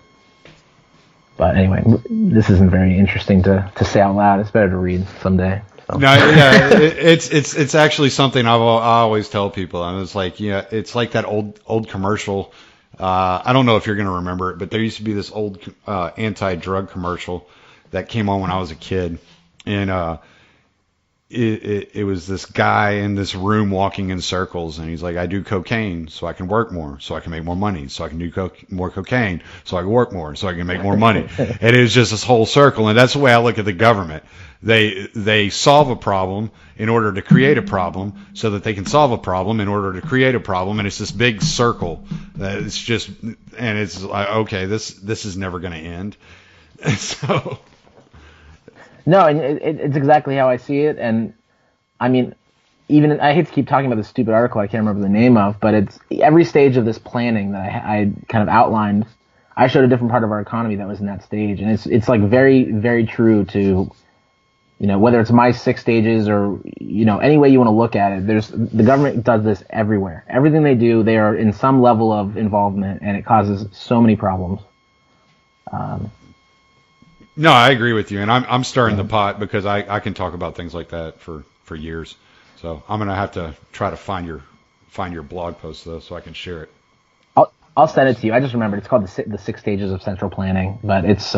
But anyway, this isn't very interesting to say out loud. It's better to read someday. So. No, yeah, it's actually something I always tell people. And it's like, yeah, it's like that old commercial. I don't know if you're going to remember it, but there used to be this old anti-drug commercial that came on when I was a kid, and it was this guy in this room walking in circles, and he's like, I do cocaine so I can work more, so I can make more money, so I can do more cocaine, so I can work more, so I can make more money. And it was just this whole circle, and that's the way I look at the government. They solve a problem in order to create a problem, so that they can solve a problem in order to create a problem, and it's this big circle. It's just, and it's like, okay, this is never going to end. So. No, and it's exactly how I see it. And I mean, even, I hate to keep talking about this stupid article I can't remember the name of, but it's every stage of this planning that I kind of outlined. I showed a different part of our economy that was in that stage, and it's like very, very true to, you know, whether it's my 6 stages or, you know, any way you want to look at it. The government does this everywhere. Everything they do, they are in some level of involvement, and it causes so many problems. No, I agree with you, and I'm stirring the pot because I can talk about things like that for years. So I'm gonna have to try to find your blog post though, so I can share it. I'll send it to you. I just remembered it's called the 6 stages of central planning, but it's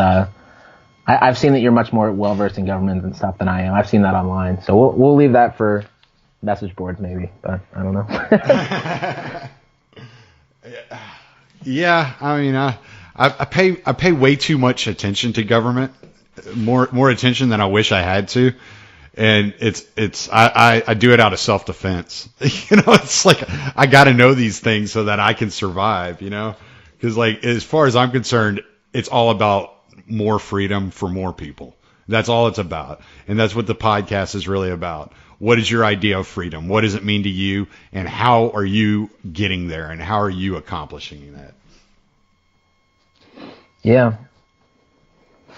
I've seen that you're much more well versed in government and stuff than I am. I've seen that online, so we'll leave that for message boards maybe, but I don't know. Yeah, I mean, I pay way too much attention to government, more attention than I wish I had to, and I do it out of self-defense. You know, it's like I got to know these things so that I can survive. You know, because like as far as I'm concerned, it's all about more freedom for more people. That's all it's about, and that's what the podcast is really about. What is your idea of freedom? What does it mean to you, and how are you getting there, and how are you accomplishing that? Yeah.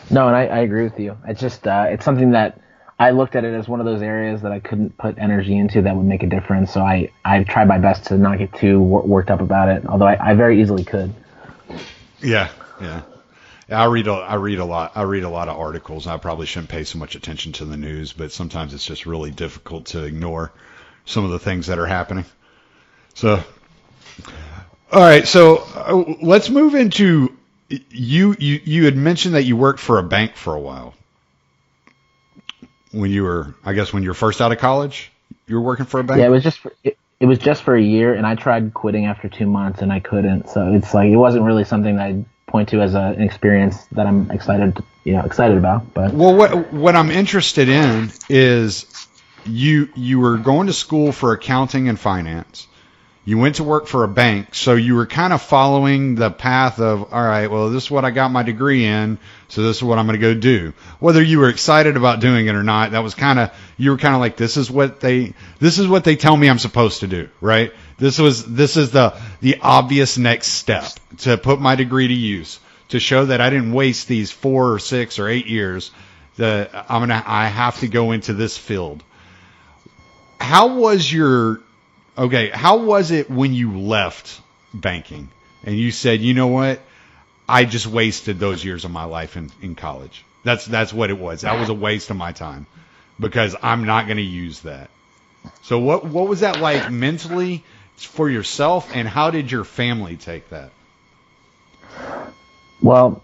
No, and I agree with you. It's just it's something that I looked at it as one of those areas that I couldn't put energy into that would make a difference. So I tried my best to not get too worked up about it, although I very easily could. Yeah. I read a lot. I read a lot of articles. I probably shouldn't pay so much attention to the news, but sometimes it's just really difficult to ignore some of the things that are happening. So, all right. So let's move into. You had mentioned that you worked for a bank for a while. When you were first out of college, you were working for a bank? Yeah, it was just for a year, and I tried quitting after 2 months, and I couldn't. So it's like it wasn't really something that I'd point to as an experience that I'm excited about. But well, what I'm interested in is you were going to school for accounting and finance. You went to work for a bank, so you were kind of following the path of, all right, well, this is what I got my degree in, so this is what I'm going to go do. Whether you were excited about doing it or not, that was you were kind of like, this is what they tell me I'm supposed to do, right? This is the obvious next step to put my degree to use, to show that I didn't waste these 4 or 6 or 8 years, that I have to go into this field. How was it when you left banking and you said, you know what, I just wasted those years of my life in college? That's what it was. That was a waste of my time because I'm not going to use that. So what was that like mentally for yourself, and how did your family take that? Well,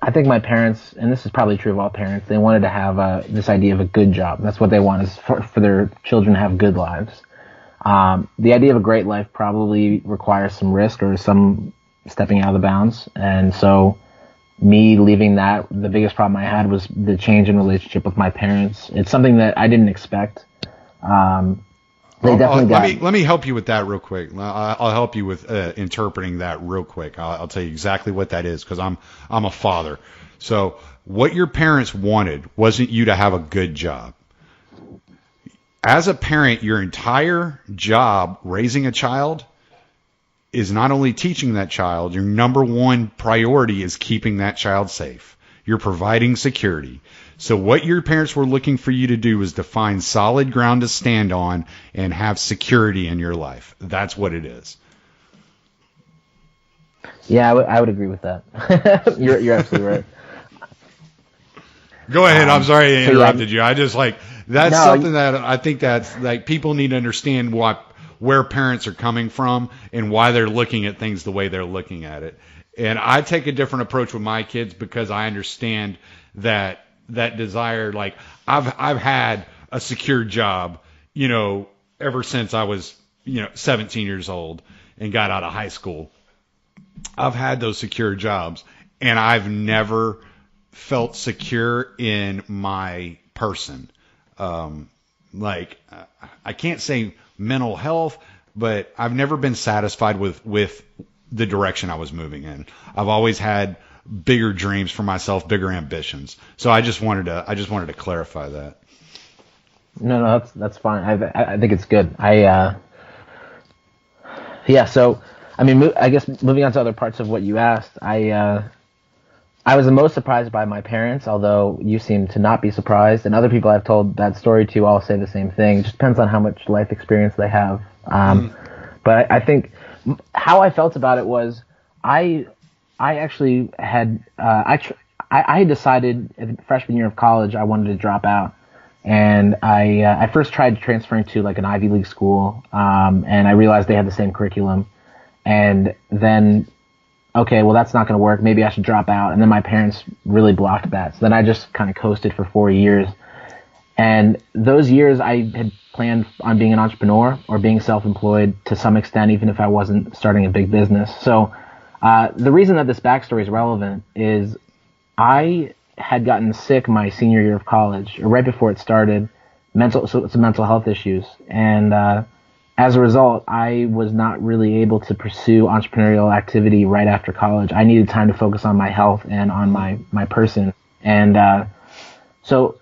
I think my parents, and this is probably true of all parents, they wanted to have this idea of a good job. That's what they want, is for their children to have good lives. The idea of a great life probably requires some risk or some stepping out of the bounds. And so me leaving that, the biggest problem I had was the change in relationship with my parents. It's something that I didn't expect. Let me help you with that real quick. I'll help you with interpreting that real quick. I'll tell you exactly what that is, because I'm a father. So what your parents wanted wasn't you to have a good job. As a parent, your entire job raising a child is not only teaching that child, your number one priority is keeping that child safe. You're providing security. So what your parents were looking for you to do was to find solid ground to stand on and have security in your life. That's what it is. Yeah, I would agree with that. You're absolutely right. Go ahead. I'm sorry I interrupted you. I just that's something that I think that's like, people need to understand where parents are coming from and why they're looking at things the way they're looking at it. And I take a different approach with my kids because I understand that desire. Like I've had a secure job, ever since I was, 17 years old and got out of high school. I've had those secure jobs, and I've never felt secure in my person. I can't say mental health, but I've never been satisfied with the direction I was moving in. I've always had bigger dreams for myself, bigger ambitions. So I just wanted to clarify that. No, that's fine. I think it's good. So, I mean, I guess moving on to other parts of what you asked, I was the most surprised by my parents, although you seem to not be surprised. And other people I've told that story to all say the same thing. It just depends on how much life experience they have. But I think how I felt about it was I actually had I had decided at the freshman year of college I wanted to drop out. And I first tried transferring to like an Ivy League school, and I realized they had the same curriculum. And then, okay, well, that's not going to work. Maybe I should drop out. And then my parents really blocked that. So then I just kind of coasted for 4 years. And those years I had planned on being an entrepreneur or being self-employed to some extent, even if I wasn't starting a big business. So the reason that this backstory is relevant is I had gotten sick my senior year of college, or right before it started, some mental health issues. And as a result, I was not really able to pursue entrepreneurial activity right after college. I needed time to focus on my health and on my person. And so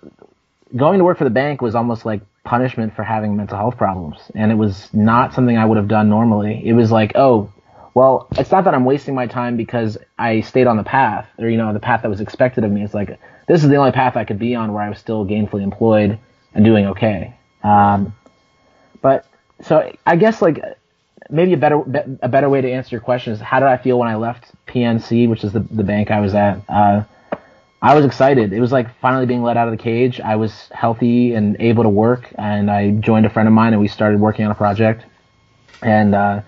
going to work for the bank was almost like punishment for having mental health problems. And it was not something I would have done normally. It was like, oh, well, it's not that I'm wasting my time because I stayed on the path, or, the path that was expected of me. It's like, this is the only path I could be on where I was still gainfully employed and doing okay. But so I guess like maybe a better way to answer your question is, how did I feel when I left PNC, which is the bank I was at? I was excited. It was like finally being let out of the cage. I was healthy and able to work, and I joined a friend of mine and we started working on a project. And I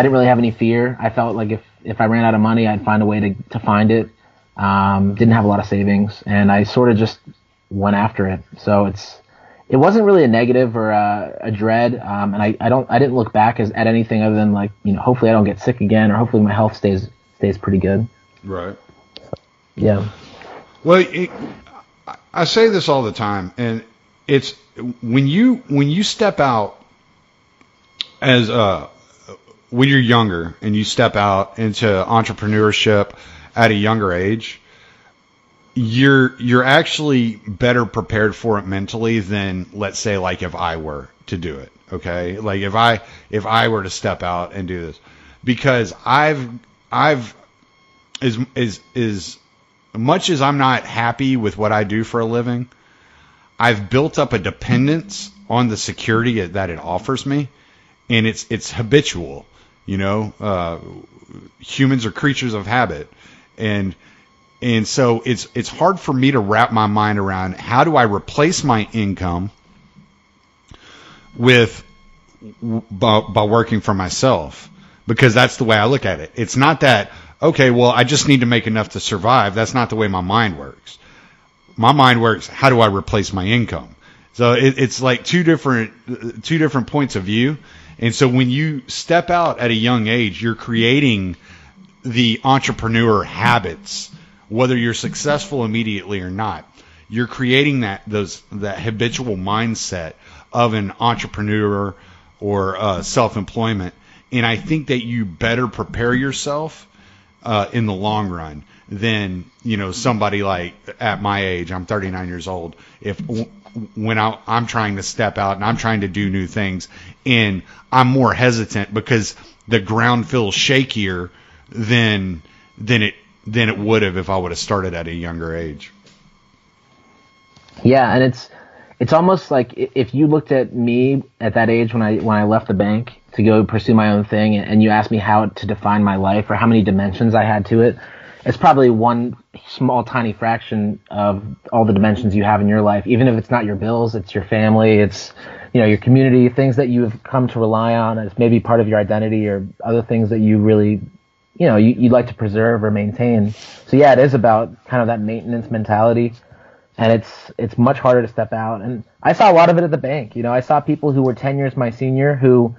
didn't really have any fear. I felt like if I ran out of money, I'd find a way to find it. Didn't have a lot of savings, and I sort of just went after it. So it wasn't really a negative or a dread, and I didn't look back at anything other than like, hopefully I don't get sick again, or hopefully my health stays pretty good. Right. Yeah. Well, I say this all the time, and it's when you step out as when you're younger and you step out into entrepreneurship at a younger age, you're actually better prepared for it mentally than, let's say, like if I were to do it. Okay, like if I were to step out and do this, because I've as much as I'm not happy with what I do for a living, I've built up a dependence on the security that it offers me, and it's habitual. You know, humans are creatures of habit, and so it's hard for me to wrap my mind around how do I replace my income with by working for myself, because that's the way I look at it. It's not that, okay, well, I just need to make enough to survive. That's not the way my mind works. My mind works, how do I replace my income? So it's like two different points of view. And so when you step out at a young age, you're creating the entrepreneur habits, whether you're successful immediately or not. You're creating that habitual mindset of an entrepreneur or self-employment. And I think that you better prepare yourself in the long run than, you know, somebody like at my age. I'm 39 years old. When I'm trying to step out and I'm trying to do new things, and I'm more hesitant because the ground feels shakier than it would have if I would have started at a younger age. Yeah, and it's almost like if you looked at me at that age when I left the bank to go pursue my own thing, and you asked me how to define my life or how many dimensions I had to it, it's probably one small tiny fraction of all the dimensions you have in your life. Even if it's not your bills, it's your family, it's, you know, your community, things that you have come to rely on as maybe part of your identity, or other things that you really, you know, you'd like to preserve or maintain. So yeah, it is about kind of that maintenance mentality. And it's much harder to step out. And I saw a lot of it at the bank. You know, I saw people who were 10 years my senior who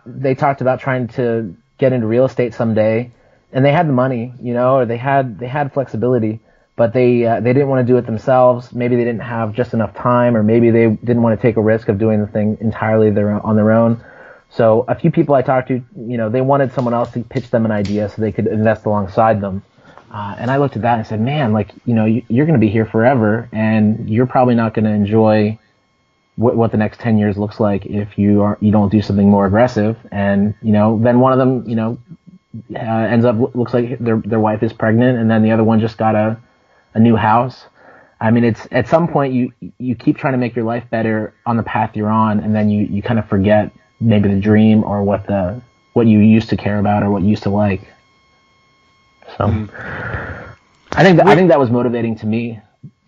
they talked about trying to get into real estate someday, and they had the money, you know, or they had flexibility, but they didn't want to do it themselves. Maybe they didn't have just enough time, or maybe they didn't want to take a risk of doing the thing entirely on their own. So a few people I talked to, you know, they wanted someone else to pitch them an idea so they could invest alongside them. And I looked at that and said, man, like, you know, you're going to be here forever, and you're probably not going to enjoy what the next 10 years looks like if you don't do something more aggressive. And, you know, then one of them, you know, ends up, looks like their wife is pregnant, and then the other one just got a new house. I mean, it's at some point you keep trying to make your life better on the path you're on, and then you kind of forget maybe the dream or what you used to care about or what you used to like. So I think that was motivating to me,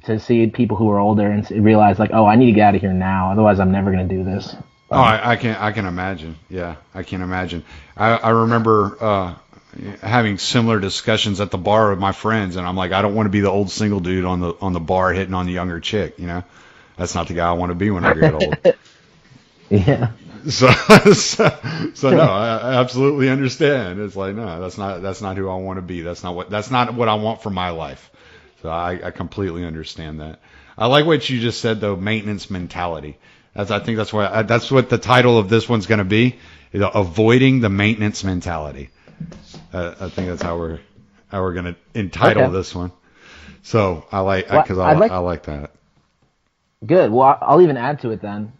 to see people who are older and realize, like, oh, I need to get out of here now, otherwise I'm never going to do this. Oh, I can imagine. Yeah, I can imagine. I remember having similar discussions at the bar with my friends, and I'm like, I don't want to be the old single dude on the bar hitting on the younger chick. You know, that's not the guy I want to be when I get old. Yeah. So no, I absolutely understand. It's like, no, that's not who I want to be. That's not what I want for my life. So I completely understand that. I like what you just said, though, maintenance mentality. I think that's what the title of this one's going to be, avoiding the maintenance mentality. I think that's how we're going to entitle this one. So I like that. Good. Well, I'll even add to it then.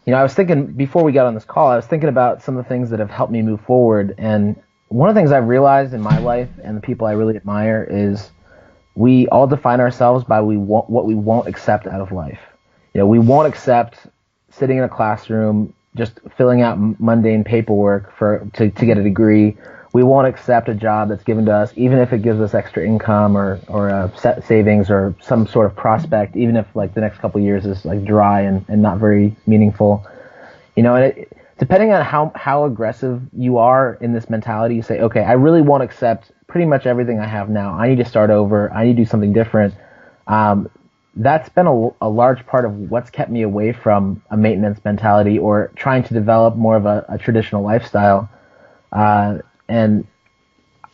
You know, I was thinking before we got on this call, I was thinking about some of the things that have helped me move forward. And one of the things I've realized in my life and the people I really admire is we all define ourselves by what we won't accept out of life. You know, we won't accept sitting in a classroom just filling out mundane paperwork to get a degree. We won't accept a job that's given to us, even if it gives us extra income or set savings or some sort of prospect, even if like the next couple of years is like dry and not very meaningful. You know, and depending on how aggressive you are in this mentality, you say, okay, I really won't accept pretty much everything I have now. I need to start over. I need to do something different. That's been a large part of what's kept me away from a maintenance mentality or trying to develop more of a traditional lifestyle. And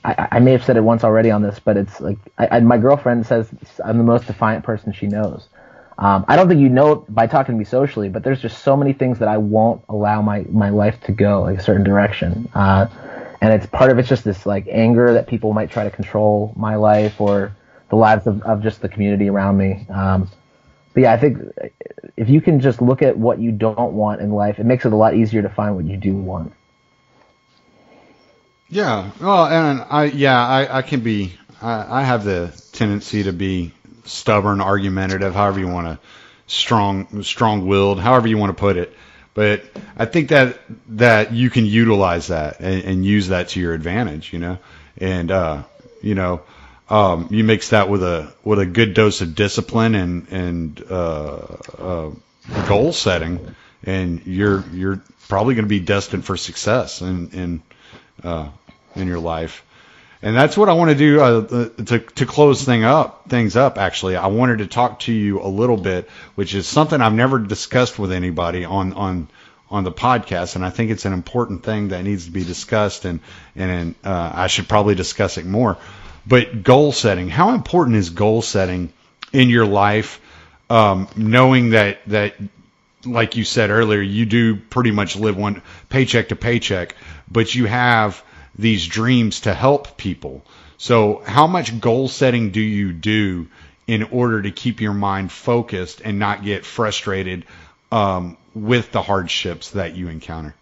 I may have said it once already on this, but it's like my girlfriend says I'm the most defiant person she knows. I don't think you know it by talking to me socially, but there's just so many things that I won't allow my life to go like a certain direction. And it's part of it's just this like anger that people might try to control my life or the lives of just the community around me. But yeah, I think if you can just look at what you don't want in life, it makes it a lot easier to find what you do want. Yeah. Well, and I can be, I have the tendency to be stubborn, argumentative, however you want to, strong-willed, however you want to put it. But I think that you can utilize that and use that to your advantage, and you mix that with a good dose of discipline and goal setting, and you're probably going to be destined for success in your life. And that's what I want to do to close things up. Actually, I wanted to talk to you a little bit, which is something I've never discussed with anybody on the podcast, and I think it's an important thing that needs to be discussed, and I should probably discuss it more. But goal setting, how important is goal setting in your life? Knowing that like you said earlier, you do pretty much live one paycheck to paycheck, but you have these dreams to help people. So how much goal setting do you do in order to keep your mind focused and not get frustrated with the hardships that you encounter?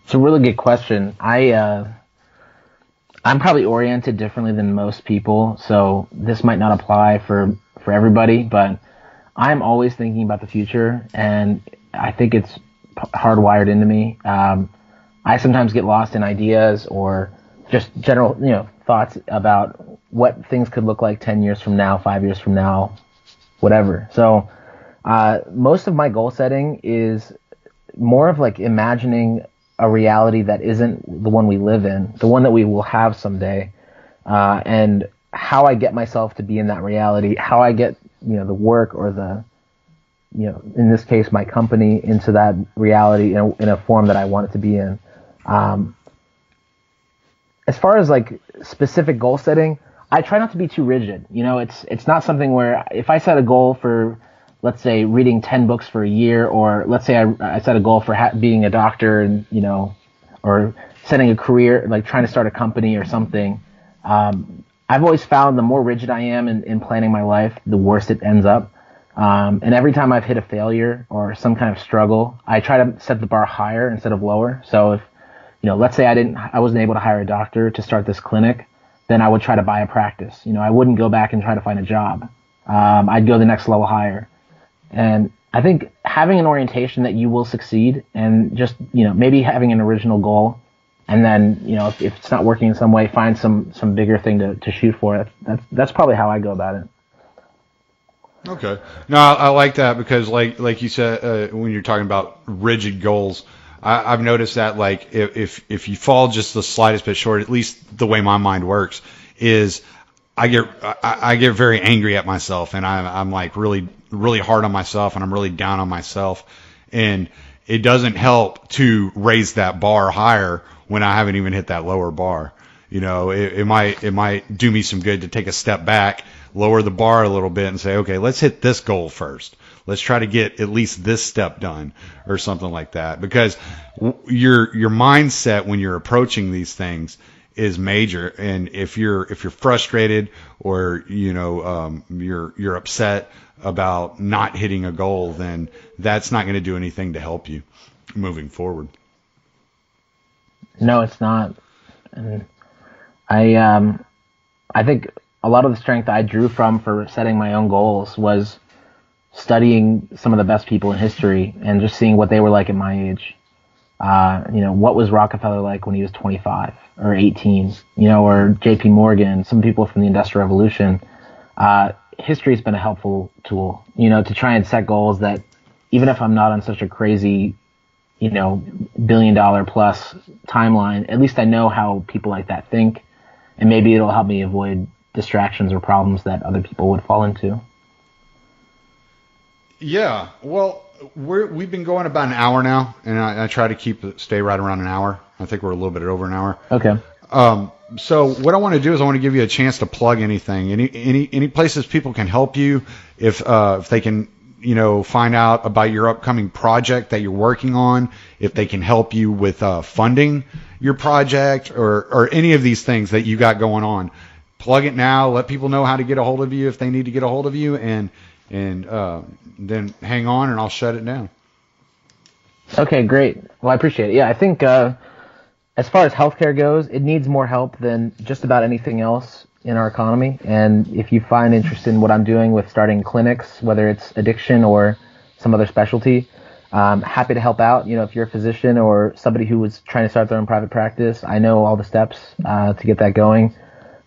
It's a really good question. I'm probably oriented differently than most people, so this might not apply for everybody, but I'm always thinking about the future, and I think it's hardwired into me. I sometimes get lost in ideas or just general, thoughts about what things could look like 10 years from now, 5 years from now, whatever. So most of my goal setting is more of like imagining a reality that isn't the one we live in, the one that we will have someday, and how I get myself to be in that reality, how I get, the work or the, in this case, my company into that reality in a form that I want it to be in. As far as like specific goal setting, I try not to be too rigid. It's not something where if I set a goal for, let's say, reading 10 books for a year, or let's say I set a goal for being a doctor and, or setting a career, like trying to start a company or something. I've always found the more rigid I am in planning my life, the worse it ends up. And every time I've hit a failure or some kind of struggle, I try to set the bar higher instead of lower. So if, let's say I wasn't able to hire a doctor to start this clinic, then I would try to buy a practice. I wouldn't go back and try to find a job. I'd go the next level higher. And I think having an orientation that you will succeed, and just, maybe having an original goal, and then, if it's not working in some way, find some bigger thing to shoot for. That's probably how I go about it. Okay. No, I like that because like you said, when you're talking about rigid goals, I've noticed that like if you fall just the slightest bit short, at least the way my mind works is I get very angry at myself, and I'm like really, really hard on myself, and I'm really down on myself, and it doesn't help to raise that bar higher when I haven't even hit that lower bar. It might do me some good to take a step back, lower the bar a little bit, and say, okay, let's hit this goal first. Let's try to get at least this step done, or something like that. Because your mindset when you're approaching these things is major, and if you're frustrated or you're upset about not hitting a goal, then that's not going to do anything to help you moving forward. No, it's not. And I think a lot of the strength I drew from for setting my own goals was studying some of the best people in history and just seeing what they were like at my age. What was Rockefeller like when he was 25 or 18, or JP Morgan, some people from the Industrial Revolution. History has been a helpful tool, to try and set goals that even if I'm not on such a crazy, $1 billion plus timeline, at least I know how people like that think, and maybe it'll help me avoid distractions or problems that other people would fall into. Yeah, well, we've been going about an hour now, and I try to stay right around an hour. I think we're a little bit over an hour. Okay. So what I want to do is I want to give you a chance to plug anything, any places people can help you if they can, find out about your upcoming project that you're working on, if they can help you with funding your project or any of these things that you got going on. Plug it now. Let people know how to get a hold of you if they need to get a hold of you, and then hang on, and I'll shut it down. Okay, great. Well, I appreciate it. Yeah, I think as far as healthcare goes, it needs more help than just about anything else in our economy. And if you find interest in what I'm doing with starting clinics, whether it's addiction or some other specialty, happy to help out. If you're a physician or somebody who was trying to start their own private practice, I know all the steps to get that going.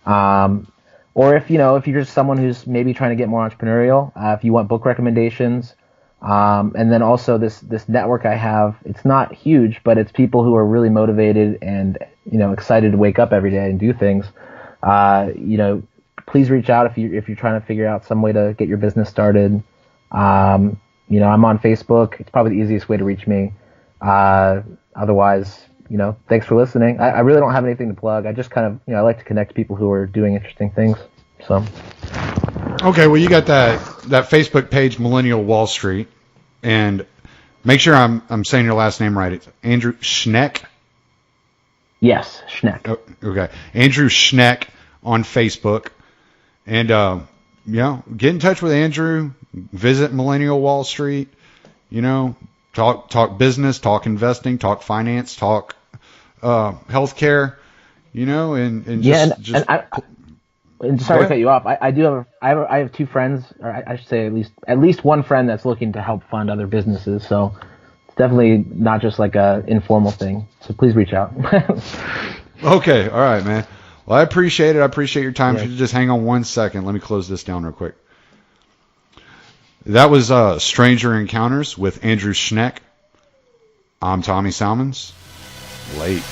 Or if you're just someone who's maybe trying to get more entrepreneurial, if you want book recommendations, and then also this network I have, it's not huge, but it's people who are really motivated and, excited to wake up every day and do things. Please reach out if you're trying to figure out some way to get your business started. I'm on Facebook. It's probably the easiest way to reach me. Otherwise, thanks for listening. I really don't have anything to plug. I just kind of, I like to connect people who are doing interesting things. So. Okay, well, you got that Facebook page, Millennial Wall Street, and make sure I'm saying your last name right. It's Andrew Schnek. Yes, Schnek. Oh, okay, Andrew Schnek on Facebook, and get in touch with Andrew. Visit Millennial Wall Street. Talk business, talk investing, talk finance, talk healthcare. And sorry to cut you off. I have two friends, or I should say at least one friend that's looking to help fund other businesses. So it's definitely not just like a informal thing. So please reach out. Okay, all right, man. Well, I appreciate it. I appreciate your time. Yeah. If you just hang on 1 second, let me close this down real quick. That was Stranger Encounters with Andrew Schnek. I'm Tommy Salmons. Late.